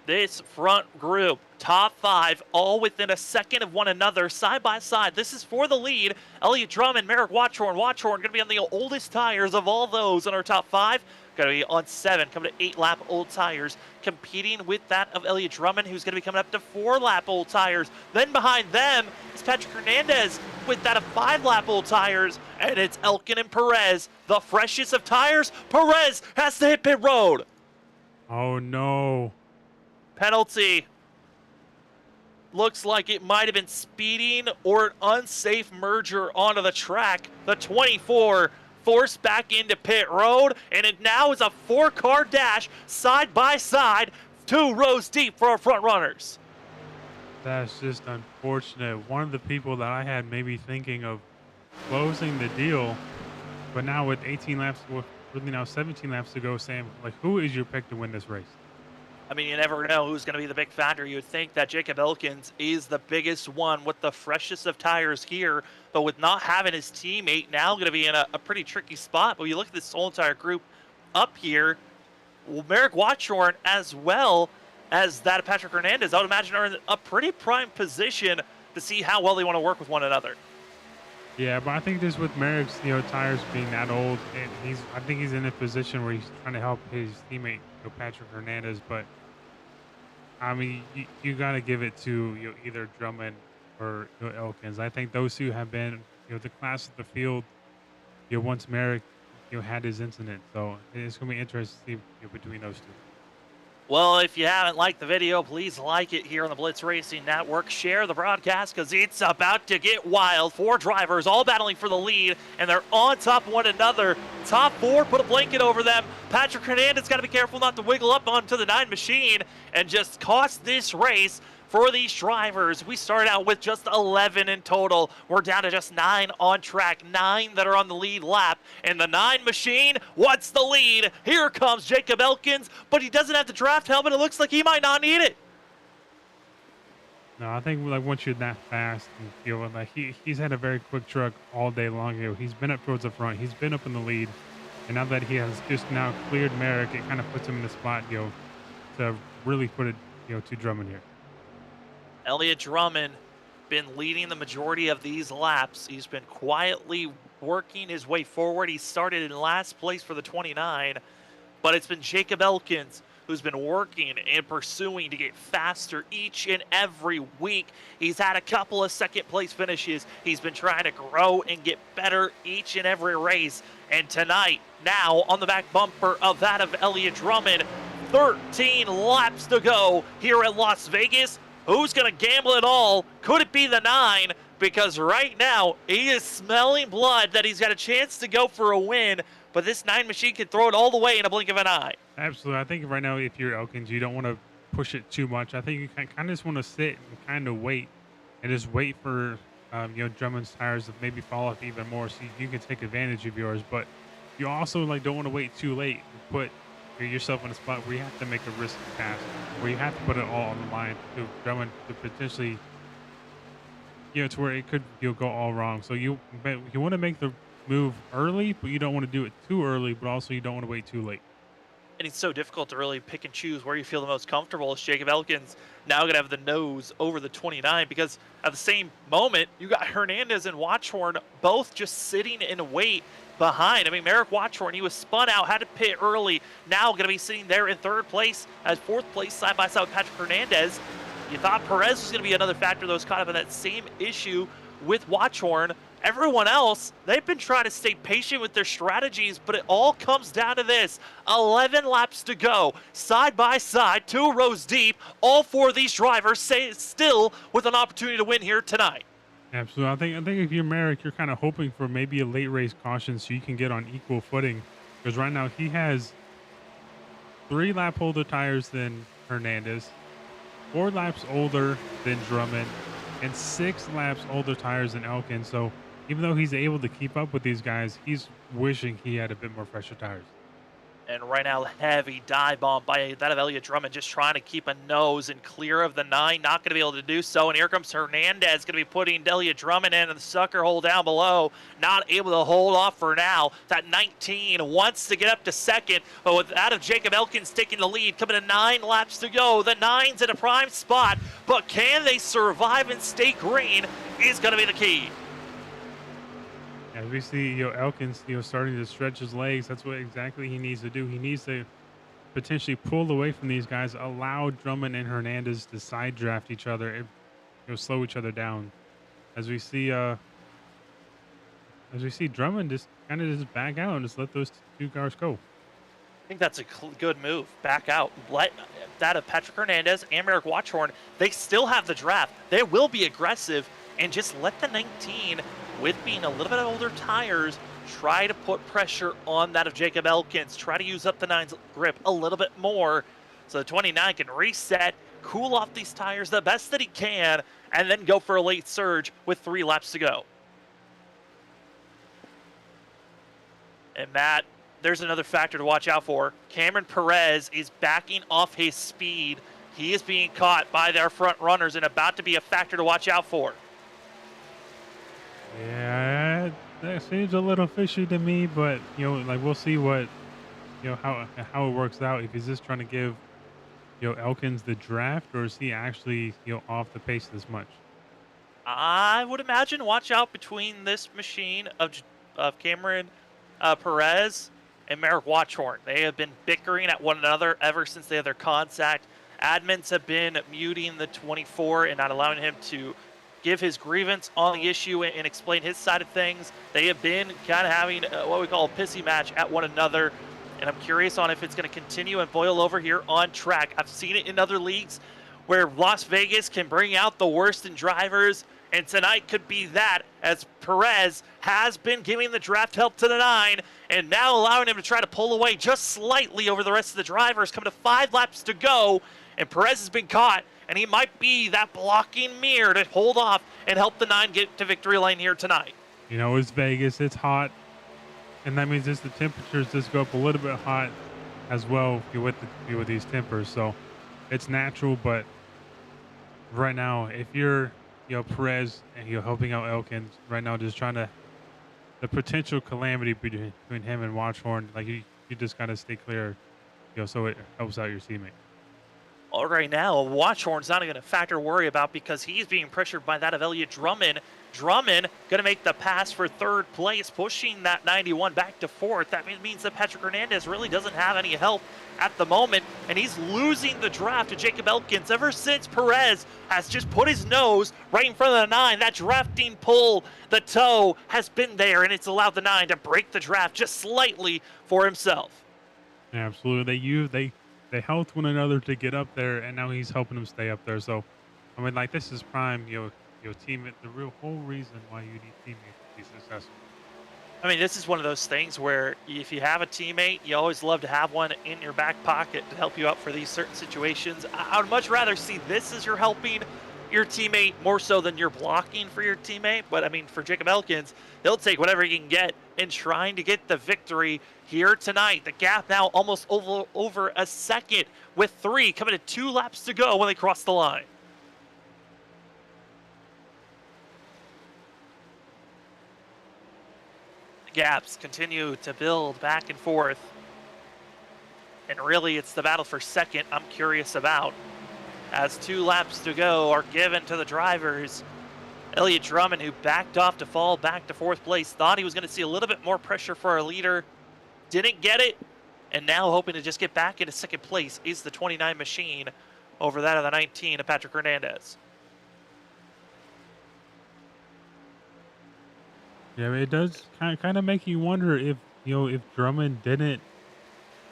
this front group, top 5, all within a second of one another, side by side. This is for the lead. Elliott Drummond, Merrick Watchorn. Watchorn going to be on the oldest tires of all those in our top 5. Going to be on 7, coming to 8-lap old tires, competing with that of Elliott Drummond, who's going to be coming up to 4-lap old tires. Then behind them is Patrick Hernandez with that of 5-lap old tires, and it's Elkin and Perez, the freshest of tires. Perez has to hit pit road. Oh no. Penalty. Looks like it might have been speeding or an unsafe merger onto the track. The 24 forced back into pit road, and it now is a 4-car dash side by side, 2 rows deep for our front runners. That's just unfortunate. One of the people that I had maybe thinking of closing the deal, but now with 18 laps, really now 17 laps to go, Sam, like, who is your pick to win this race? I mean, you never know who's going to be the big factor. You would think that Jacob Elkins is the biggest one with the freshest of tires here, but with not having his teammate now going to be in a pretty tricky spot. But you look at this whole entire group up here, well, Merrick Watchorn as well as that of Patrick Hernandez, I would imagine are in a pretty prime position to see how well they want to work with one another. Yeah, but I think just with Merrick's tires being that old, and I think he's in a position where he's trying to help his teammate Patrick Hernandez. But I mean, you got to give it to either Drummond or Elkins. I think those two have been the class of the field. Once Merrick had his incident. So it's gonna be interesting to see between those two. Well, if you haven't liked the video, please like it here on the Blitz Racing Network. Share the broadcast because it's about to get wild. 4 drivers all battling for the lead, and they're on top of one another. Top 4, put a blanket over them. Patrick Hernandez got to be careful not to wiggle up onto the 9 machine and just cost this race for these drivers. We started out with just 11 in total. We're down to just 9 on track, 9 that are on the lead lap. And the 9 machine, what's the lead? Here comes Jacob Elkins, but he doesn't have the draft helmet. It looks like he might not need it. No, I think like once you're that fast, and like he's had a very quick truck all day long. He's been up towards the front. He's been up in the lead, and now that he has just now cleared Merrick, it kind of puts him in the spot, to really put it, to Drummond here. Elliott Drummond been leading the majority of these laps. He's been quietly working his way forward. He started in last place for the 29, but it's been Jacob Elkins who's been working and pursuing to get faster each and every week. He's had a couple of second place finishes. He's been trying to grow and get better each and every race. And tonight, now on the back bumper of that of Elliott Drummond, 13 laps to go here at Las Vegas. Who's going to gamble it all? Could it be the 9? Because right now, he is smelling blood that he's got a chance to go for a win, but this 9 machine can throw it all the way in a blink of an eye. Absolutely. I think right now, if you're Elkins, you don't want to push it too much. I think you kind of just want to sit and kind of wait and just wait for, Drummond's tires to maybe fall off even more so you can take advantage of yours. But you also don't want to wait too late and put yourself in a spot where you have to make a risky pass, where you have to put it all on the line to Drummond to potentially, to where it could go all wrong. So you want to make the move early, but you don't want to do it too early, but also you don't want to wait too late. And it's so difficult to really pick and choose where you feel the most comfortable. As Jacob Elkins now going to have the nose over the 29, because at the same moment, you got Hernandez and Watchhorn both just sitting in wait behind. I mean, Merrick Watchhorn, he was spun out, had to pit early. Now going to be sitting there in 3rd place, at 4th place, side by side with Patrick Hernandez. You thought Perez was going to be another factor that was caught up in that same issue with Watchhorn. Everyone else, they've been trying to stay patient with their strategies, but it all comes down to this. 11 laps to go, side by side, 2 rows deep. All 4 of these drivers still with an opportunity to win here tonight. Absolutely. I think if you're Merrick, you're kind of hoping for maybe a late race caution so you can get on equal footing. Because right now he has 3 lap older tires than Hernandez, 4 laps older than Drummond, and 6 laps older tires than Elkins. So even though he's able to keep up with these guys, he's wishing he had a bit more fresher tires. And right now, heavy dive bomb by that of Elliott Drummond, just trying to keep a nose and clear of the 9. Not going to be able to do so. And here comes Hernandez, going to be putting Elliott Drummond in the sucker hole down below. Not able to hold off for now. That 19 wants to get up to 2nd, but with that of Jacob Elkins taking the lead, coming to 9 laps to go. The 9's in a prime spot, but can they survive and stay green is going to be the key. As we see, Elkins, starting to stretch his legs. That's what exactly he needs to do. He needs to potentially pull away from these guys, allow Drummond and Hernandez to side draft each other, slow each other down. As we see Drummond just kind of just back out and just let those 2 cars go. I think that's a good move. Back out. Let that of Patrick Hernandez and Merrick Watchhorn, they still have the draft. They will be aggressive, and just let the 19, with being a little bit older tires, try to put pressure on that of Jacob Elkins. Try to use up the 9's grip a little bit more so the 29 can reset, cool off these tires the best that he can, and then go for a late surge with 3 laps to go. And Matt, there's another factor to watch out for. Cameron Perez is backing off his speed. He is being caught by their front runners and about to be a factor to watch out for. Yeah, that seems a little fishy to me, but we'll see what how it works out. If he's just trying to give Elkins the draft, or is he actually off the pace this much? I would imagine watch out between this machine of Cameron Perez and Merrick Watchhorn. They have been bickering at one another ever since they had their contact. Admins have been muting the 24 and not allowing him to give his grievance on the issue and explain his side of things. They have been kind of having what we call a pissy match at one another, and I'm curious on if it's going to continue and boil over here on track. I've seen it in other leagues where Las Vegas can bring out the worst in drivers, and tonight could be that, as Perez has been giving the draft help to the 9 and now allowing him to try to pull away just slightly over the rest of the drivers, coming to 5 laps to go, and Perez has been caught, and he might be that blocking mirror to hold off and help the 9 get to victory lane here tonight. You know, it's Vegas, it's hot, and that means just the temperatures just go up a little bit hot as well with these tempers, so it's natural. But right now, if you're Perez and you're helping out Elkins right now, just trying to, the potential calamity between him and Watchhorn, like you just gotta stay clear, so it helps out your teammate. Well, right now, Watchhorn's not even a factor to worry about because he's being pressured by that of Elliott Drummond. Drummond going to make the pass for 3rd place, pushing that 91 back to 4th. That means that Patrick Hernandez really doesn't have any help at the moment, and he's losing the draft to Jacob Elkins ever since Perez has just put his nose right in front of the 9. That drafting pull, the toe, has been there, and it's allowed the 9 to break the draft just slightly for himself. Yeah, absolutely. They helped one another to get up there, and now he's helping them stay up there. So, I mean, like, this is prime, your teammate, the whole reason why you need teammates to be successful. I mean, this is one of those things where if you have a teammate, you always love to have one in your back pocket to help you out for these certain situations. I would much rather see this as you're helping your teammate more so than you're blocking for your teammate. But, I mean, for Jacob Elkins, he'll take whatever he can get in trying to get the victory here tonight. The gap now almost over a second, with 3 coming to 2 laps to go when they cross the line. The gaps continue to build back and forth. And really, it's the battle for 2nd I'm curious about, as 2 laps to go are given to the drivers. Elliott Drummond, who backed off to fall back to 4th place, thought he was going to see a little bit more pressure for our leader. Didn't get it, and now hoping to just get back into 2nd place is the 29 machine over that of the 19 of Patrick Hernandez. Yeah, it does kind of make you wonder if Drummond didn't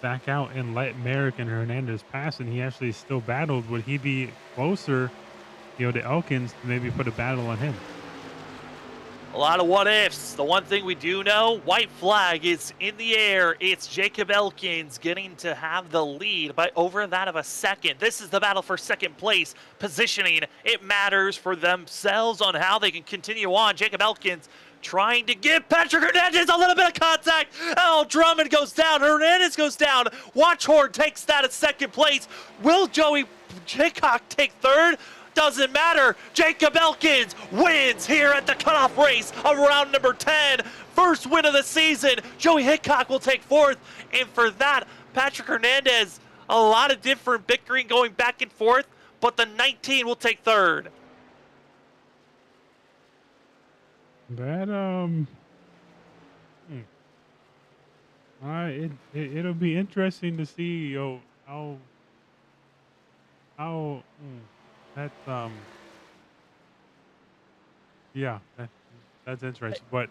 back out and let Merrick and Hernandez pass, and he actually still battled, would he be closer, to Elkins to maybe put a battle on him? A lot of what ifs. The one thing we do know, white flag is in the air. It's Jacob Elkins getting to have the lead by over that of a second. This is the battle for 2nd place. Positioning, it matters for themselves on how they can continue on. Jacob Elkins trying to give Patrick Hernandez a little bit of contact. Oh, Drummond goes down. Hernandez goes down. Watchhorn takes that at 2nd place. Will Joey Hickok take 3rd? Doesn't matter. Jacob Elkins wins here at the cutoff race of round number 10. First win of the season. Joey Hickok will take 4th. And for that, Patrick Hernandez, a lot of different bickering going back and forth, but the 19 will take 3rd. That it'll be interesting to see how that's yeah, that's interesting. But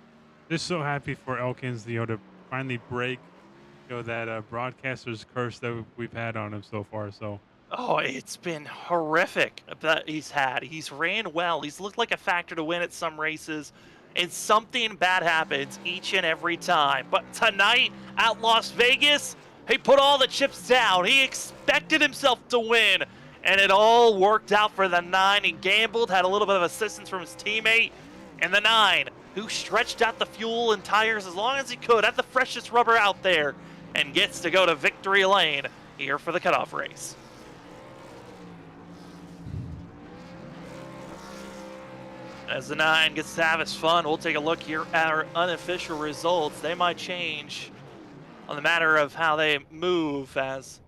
just so happy for Elkins, to finally break that broadcaster's curse that we've had on him so far. So Oh, it's been horrific that he's had. He's ran well. He's looked like a factor to win at some races, and something bad happens each and every time. But tonight at Las Vegas, he put all the chips down. He expected himself to win, and it all worked out for the 9. He gambled, had a little bit of assistance from his teammate, and the 9, who stretched out the fuel and tires as long as he could, had the freshest rubber out there, and gets to go to victory lane here for the cutoff race. As the 9 gets to have his fun, we'll take a look here at our unofficial results. They might change on the matter of how they move, as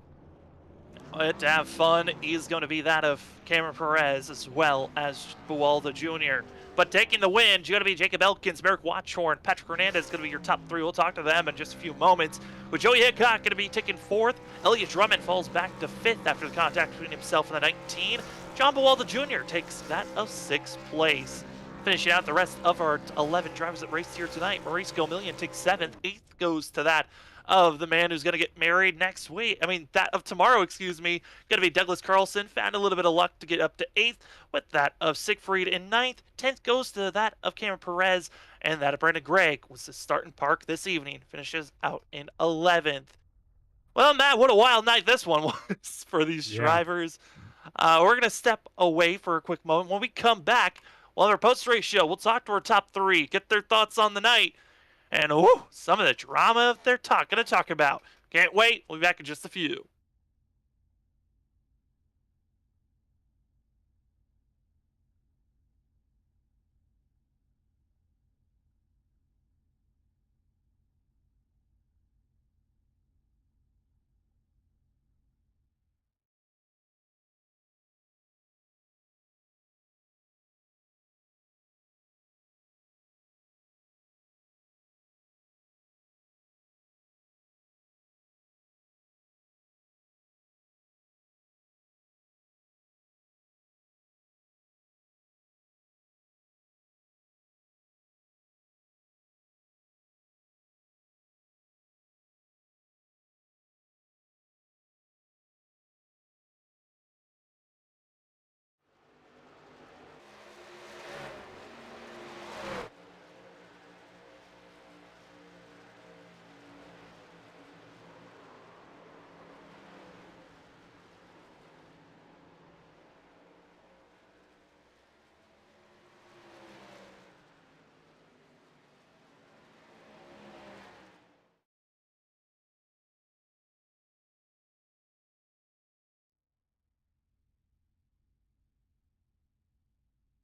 to have fun is going to be that of Cameron Perez as well as Buwalda Jr. But taking the win, going to be Jacob Elkins, Merrick Watchhorn, Patrick Hernandez is going to be your top 3. We'll talk to them in just a few moments. With Joey Hickok going to be taking 4th. Elliott Drummond falls back to 5th after the contact between himself and the 19. John Buwalda Jr. takes that of 6th place. Finishing out the rest of our 11 drivers that raced here tonight, Maurice Gomillion takes 7th. 8th goes to that of the man who's going to get married next week. That of tomorrow, excuse me. Going to be Douglas Carlson. Found a little bit of luck to get up to 8th with that of Siegfried in 9th. 10th goes to that of Cameron Perez. And that of Brandon Gregg was the start and park this evening. Finishes out in 11th. Well, Matt, what a wild night this one was for these drivers. We're going to step away for a quick moment. When we come back, we'll have our post-race show. We'll talk to our top 3, get their thoughts on the night, and some of the drama they're going to talk about. Can't wait. We'll be back in just a few.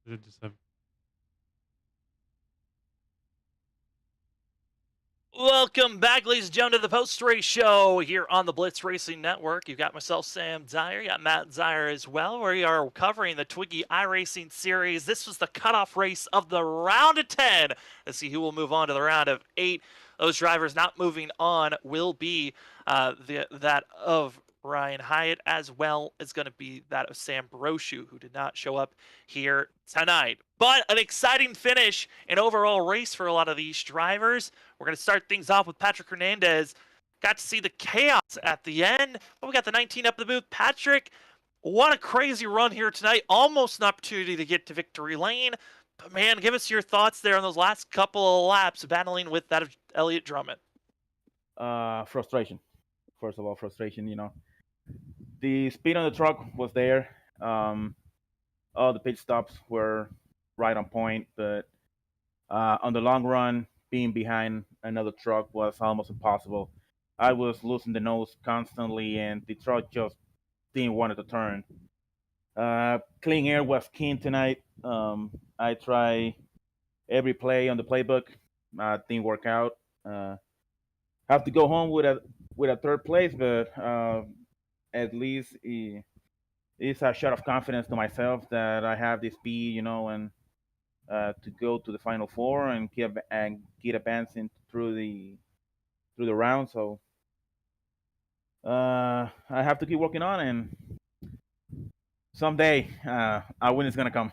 Is it just a Welcome back, ladies and gentlemen, to the post-race show here on the Blitz Racing Network. You've got myself, Sam Dyer. You got Matt Dyer as well. We are covering the Twigi iRacing series. This was the cutoff race of the round of 10. Let's see who will move on to the round of 8. Those drivers not moving on will be that of Ryan Hyatt, as well as going to be that of Sam Broshu, who did not show up here tonight. But an exciting finish and overall race for a lot of these drivers. We're going to start things off with Patrick Hernandez. Got to see the chaos at the end, but we got the 19 up the booth. Patrick, what a crazy run here tonight. Almost an opportunity to get to victory lane. But man, give us your thoughts there on those last couple of laps battling with that of Elliott Drummond. Frustration. First of all, frustration, The speed on the truck was there. All the pit stops were right on point, but on the long run, being behind another truck was almost impossible. I was losing the nose constantly, and the truck just didn't want it to turn. Clean air was keen tonight. I tried every play on the playbook. Didn't work out. Have to go home with a third place, but at least it's a shot of confidence to myself that I have the speed, and to go to the final 4 and get advancing through the round. So I have to keep working on, and someday our win is gonna come.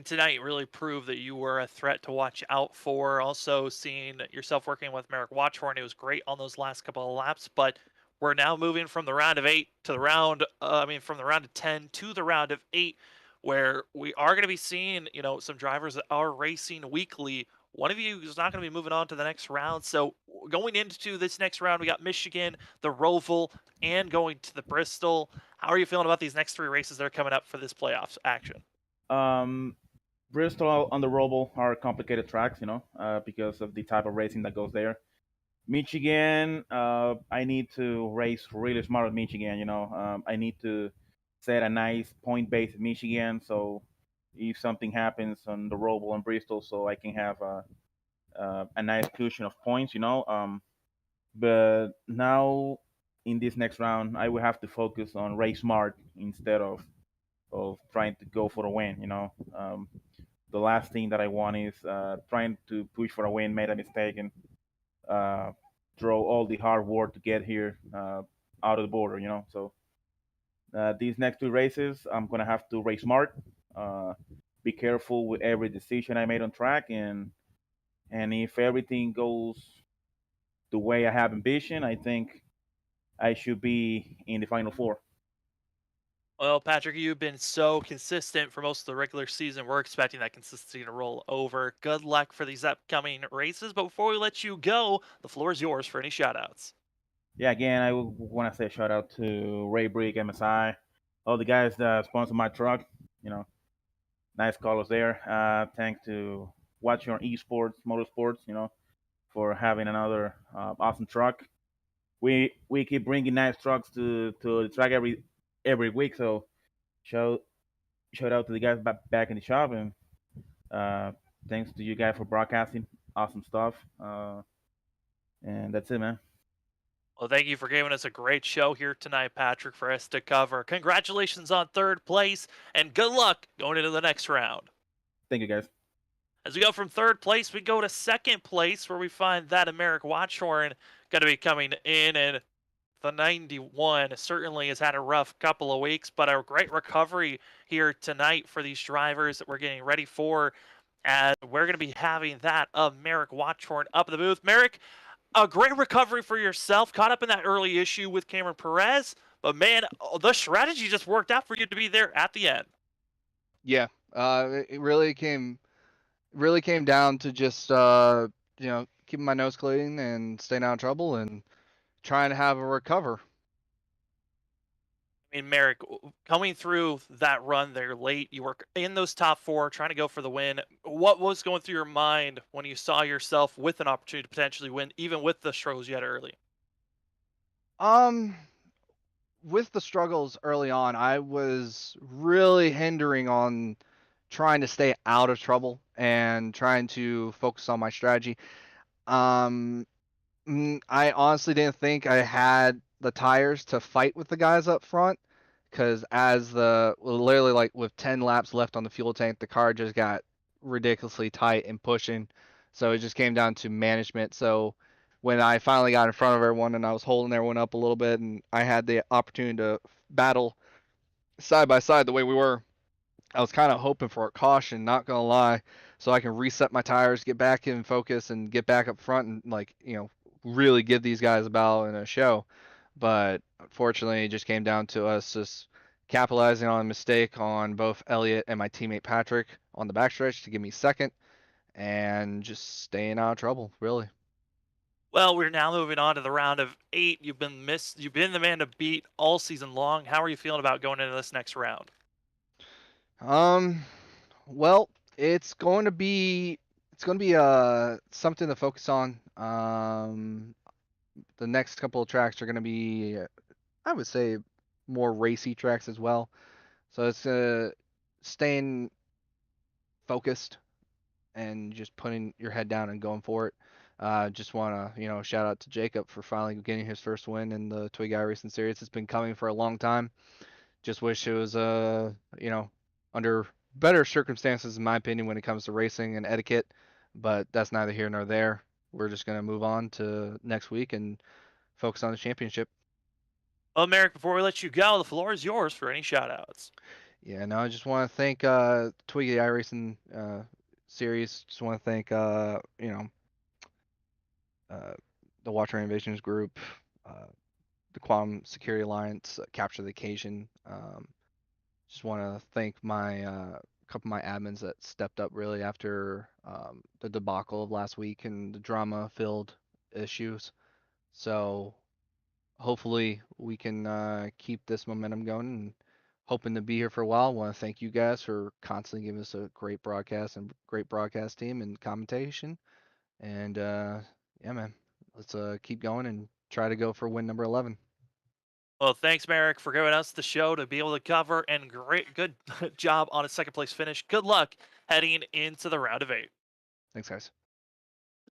Tonight really proved that you were a threat to watch out for. Also, seeing yourself working with Merrick Watchhorn, it was great on those last couple of laps. But we're now moving from the round of 8 to the round. From the round of 10 to the round of 8, where we are going to be seeing, some drivers that are racing weekly. One of you is not going to be moving on to the next round. So going into this next round, we got Michigan, the Roval, and going to the Bristol. How are you feeling about these next 3 races that are coming up for this playoffs action? Bristol on the Roval are complicated tracks, because of the type of racing that goes there. Michigan, I need to race really smart at Michigan. I need to set a nice point base at Michigan, so if something happens on the Roval and Bristol, so I can have a nice cushion of points. But now in this next round, I will have to focus on race smart instead of trying to go for a win. The last thing that I want is trying to push for a win, made a mistake, and throw all the hard work to get here out of the border. So These next 2 races, I'm gonna have to race smart, uh, be careful with every decision I made on track, and if everything goes the way I have envisioned, I think I should be in the final 4. Well, Patrick, you've been so consistent for most of the regular season. We're expecting that consistency to roll over. Good luck for these upcoming races. But before we let you go, the floor is yours for any shoutouts. Yeah, again, I want to say a shout out to Ray Brick, MSI, all the guys that sponsor my truck. You know, nice colors there. Thanks to Watch Your Esports, Motorsports, for having another awesome truck. We keep bringing nice trucks to the track every week. So shout shout out to the guys back in the shop, and thanks to you guys for broadcasting awesome stuff. And that's it, man. Well, thank you for giving us a great show here tonight, Patrick, for us to cover. Congratulations on 3rd place, and good luck going into the next round. Thank you, guys. As we go from 3rd place, we go to 2nd place, where we find that American Watchhorn going to be coming in, and the 91 certainly has had a rough couple of weeks, but a great recovery here tonight for these drivers that we're getting ready for, as we're going to be having that of Merrick Watchhorn up in the booth. Merrick, a great recovery for yourself, caught up in that early issue with Cameron Perez, but man, the strategy just worked out for you to be there at the end. Yeah, it really came down to just keeping my nose clean and staying out of trouble and trying to have a recover. I mean, Merrick, coming through that run there late, you were in those top 4, trying to go for the win. What was going through your mind when you saw yourself with an opportunity to potentially win, even with the struggles you had early? With the struggles early on, I was really hindering on trying to stay out of trouble and trying to focus on my strategy. I honestly didn't think I had the tires to fight with the guys up front, because literally like with 10 laps left on the fuel tank, the car just got ridiculously tight and pushing. So it just came down to management. So when I finally got in front of everyone and I was holding everyone up a little bit and I had the opportunity to battle side by side the way we were, I was kind of hoping for a caution, not gonna lie, so I can reset my tires, get back in focus, and get back up front and really give these guys a battle and a show. But unfortunately, it just came down to us just capitalizing on a mistake on both Elliott and my teammate Patrick on the backstretch to give me second, and just staying out of trouble, really. Well, we're now moving on to the round of 8. You've been the man to beat all season long. How are you feeling about going into this next round? Well, it's going to be something to focus on. The next couple of tracks are going to be, I would say, more racy tracks as well. So it's staying focused and just putting your head down and going for it. Just want to, shout out to Jacob for finally getting his first win in the Twigi iRacing series. It's been coming for a long time. Just wish it was, under better circumstances, in my opinion, when it comes to racing and etiquette. But that's neither here nor there. We're just going to move on to next week and focus on the championship. Well, Merrick, before we let you go, the floor is yours for any shout-outs. Yeah, no, I just want to thank Twigi iRacing series. Just want to thank the Watcher Invasions group, the Quantum Security Alliance, Capture the Occasion. Just want to thank my couple of my admins that stepped up really after the debacle of last week and the drama-filled issues. So hopefully we can keep this momentum going, and hoping to be here for a while. I want to thank you guys for constantly giving us a great broadcast and great broadcast team and commentation. And yeah, man, let's keep going and try to go for win number 11. Well, thanks, Merrick, for giving us the show to be able to cover, and good job on a 2nd place finish. Good luck heading into the round of 8. Thanks, guys.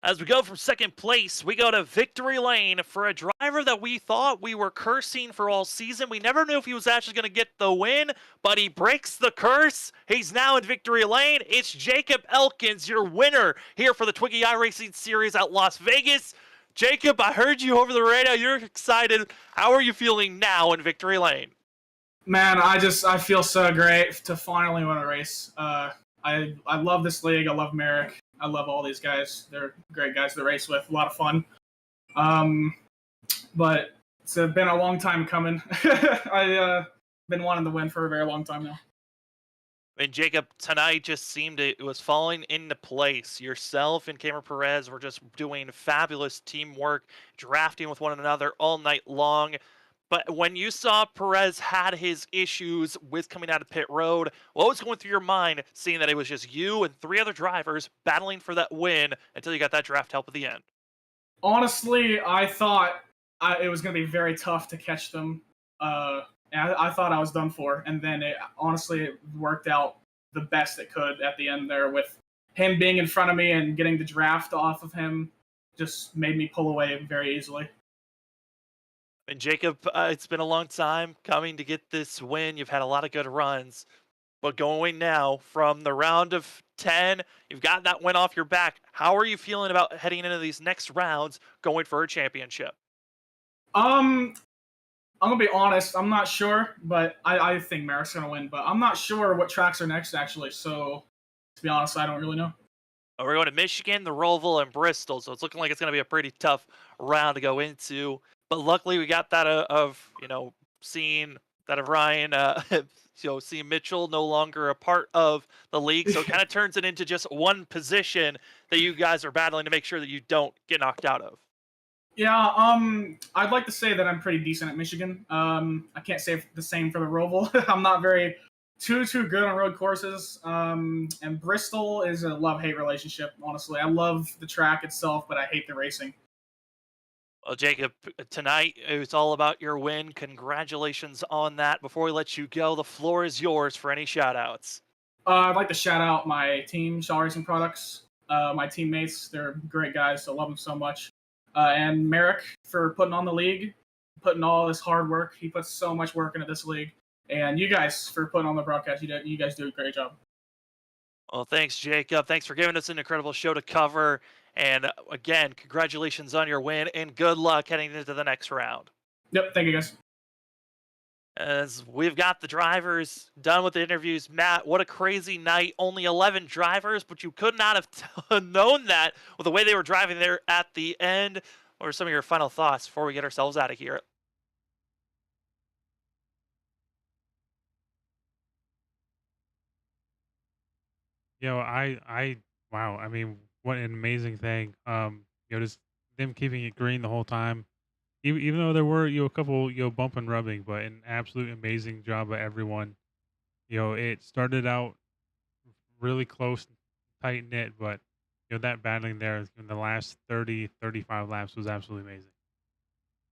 As we go from 2nd place, we go to victory lane for a driver that we thought we were cursing for all season. We never knew if he was actually going to get the win, but he breaks the curse. He's now in victory lane. It's Jacob Elkins, your winner here for the Twigi iRacing Series at Las Vegas. Jacob, I heard you over the radio. You're excited. How are you feeling now in victory lane? Man, I feel so great to finally win a race. I love this league. I love Merrick. I love all these guys. They're great guys to race with. A lot of fun. But it's been a long time coming. I've been wanting to win for a very long time now. And Jacob, tonight just seemed it was falling into place. Yourself and Cameron Perez were just doing fabulous teamwork, drafting with one another all night long. But when you saw Perez had his issues with coming out of pit road, what was going through your mind seeing that it was just you and 3 other drivers battling for that win until you got that draft help at the end? Honestly, I thought it was going to be very tough to catch them. I thought I was done for, and then it worked out the best it could at the end there with him being in front of me and getting the draft off of him just made me pull away very easily. And Jacob, it's been a long time coming to get this win. You've had a lot of good runs, but going now from the round of 10, you've got that win off your back. How are you feeling about heading into these next rounds going for a championship? I'm going to be honest, I'm not sure, but I think Merrick's going to win. But I'm not sure what tracks are next, actually. So, to be honest, I don't really know. We're going to Michigan, the Roval, and Bristol. So it's looking like it's going to be a pretty tough round to go into. But luckily, we got that seeing that of Ryan, seeing Mitchell no longer a part of the league. So it kind of turns it into just one position that you guys are battling to make sure that you don't get knocked out of. Yeah, I'd like to say that I'm pretty decent at Michigan. I can't say the same for the Roval. I'm not very too good on road courses. And Bristol is a love-hate relationship, honestly. I love the track itself, but I hate the racing. Well, Jacob, tonight it was all about your win. Congratulations on that. Before we let you go, the floor is yours for any shout-outs. I'd like to shout out my team, Shaw Racing Products. My teammates, they're great guys, so I love them so much. And Merrick for putting on the league, putting all this hard work. He puts so much work into this league. And you guys for putting on the broadcast. You guys do a great job. Well, thanks, Jacob. Thanks for giving us an incredible show to cover. And again, congratulations on your win and good luck heading into the next round. Yep, thank you, guys. As we've got the drivers done with the interviews, Matt, what a crazy night. Only 11 drivers, but you could not have known that with the way they were driving there at the end. What are some of your final thoughts before we get ourselves out of here? Wow. I mean, what an amazing thing. Just them keeping it green the whole time. Even though there were a couple bump and rubbing, but an absolute amazing job by everyone. It started out really close, tight knit, but that battling there in the last 30-35 laps was absolutely amazing.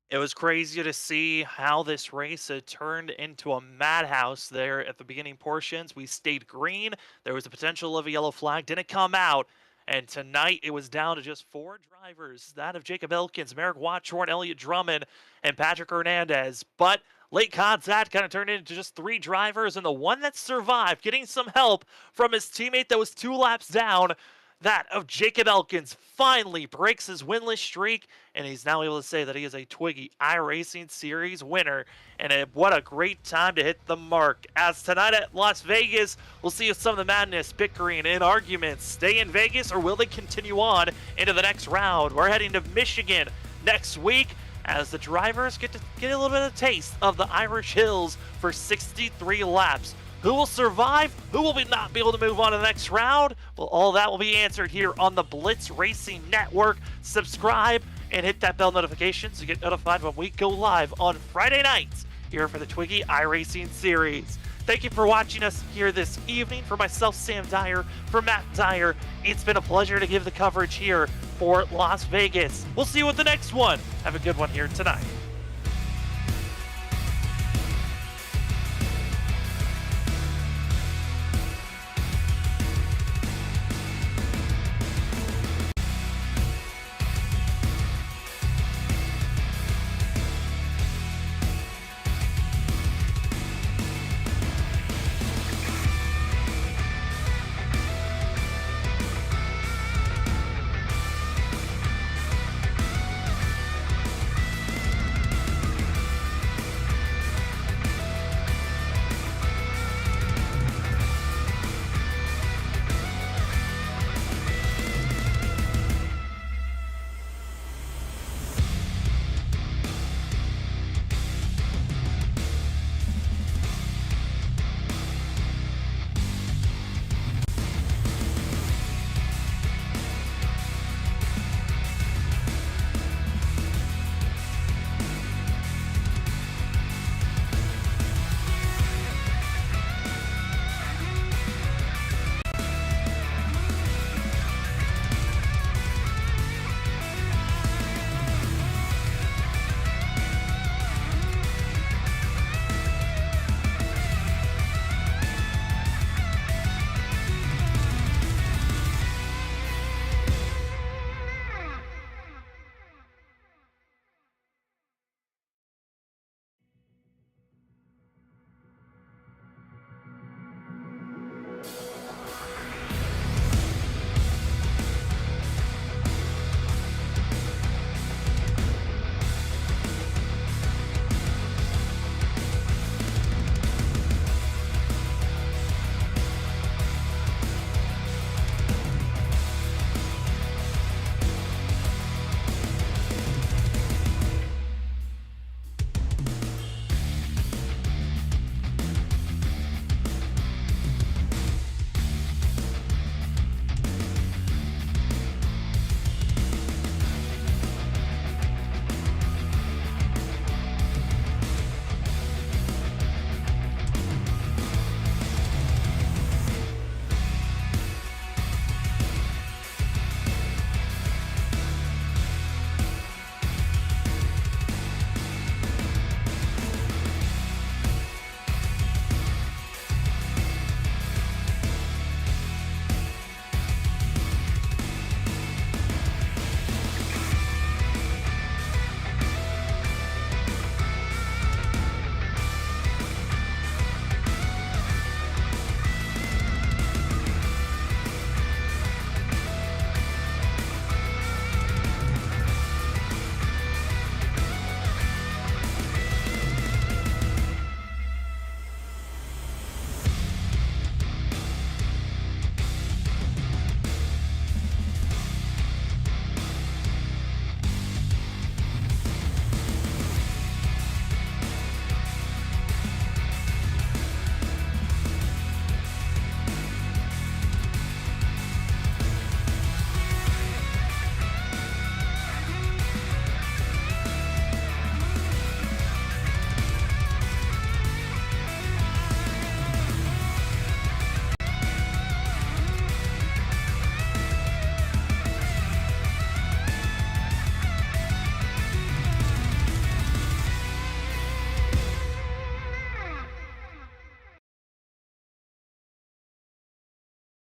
It was crazy to see how this race had turned into a madhouse there at the beginning portions. We stayed green. There was the potential of a yellow flag. Didn't come out. And tonight, it was down to just 4 drivers, that of Jacob Elkins, Merrick Watchorn, Elliott Drummond, and Patrick Hernandez. But late contact kind of turned into just 3 drivers, and the one that survived, getting some help from his teammate that was 2 laps down, that of Jacob Elkins, finally breaks his winless streak, and he's now able to say that he is a Twigi iRacing Series winner. And what a great time to hit the mark. As tonight at Las Vegas, we'll see if some of the madness, bickering, and arguments stay in Vegas, or will they continue on into the next round? We're heading to Michigan next week as the drivers get a little bit of a taste of the Irish Hills for 63 laps. Who will survive? Who will not be able to move on to the next round? Well, all that will be answered here on the Blitz Racing Network. Subscribe and hit that bell notification so you get notified when we go live on Friday nights here for the Twigi iRacing Series. Thank you for watching us here this evening. For myself, Sam Dyer, for Matt Dyer, it's been a pleasure to give the coverage here for Las Vegas. We'll see you with the next one. Have a good one here tonight.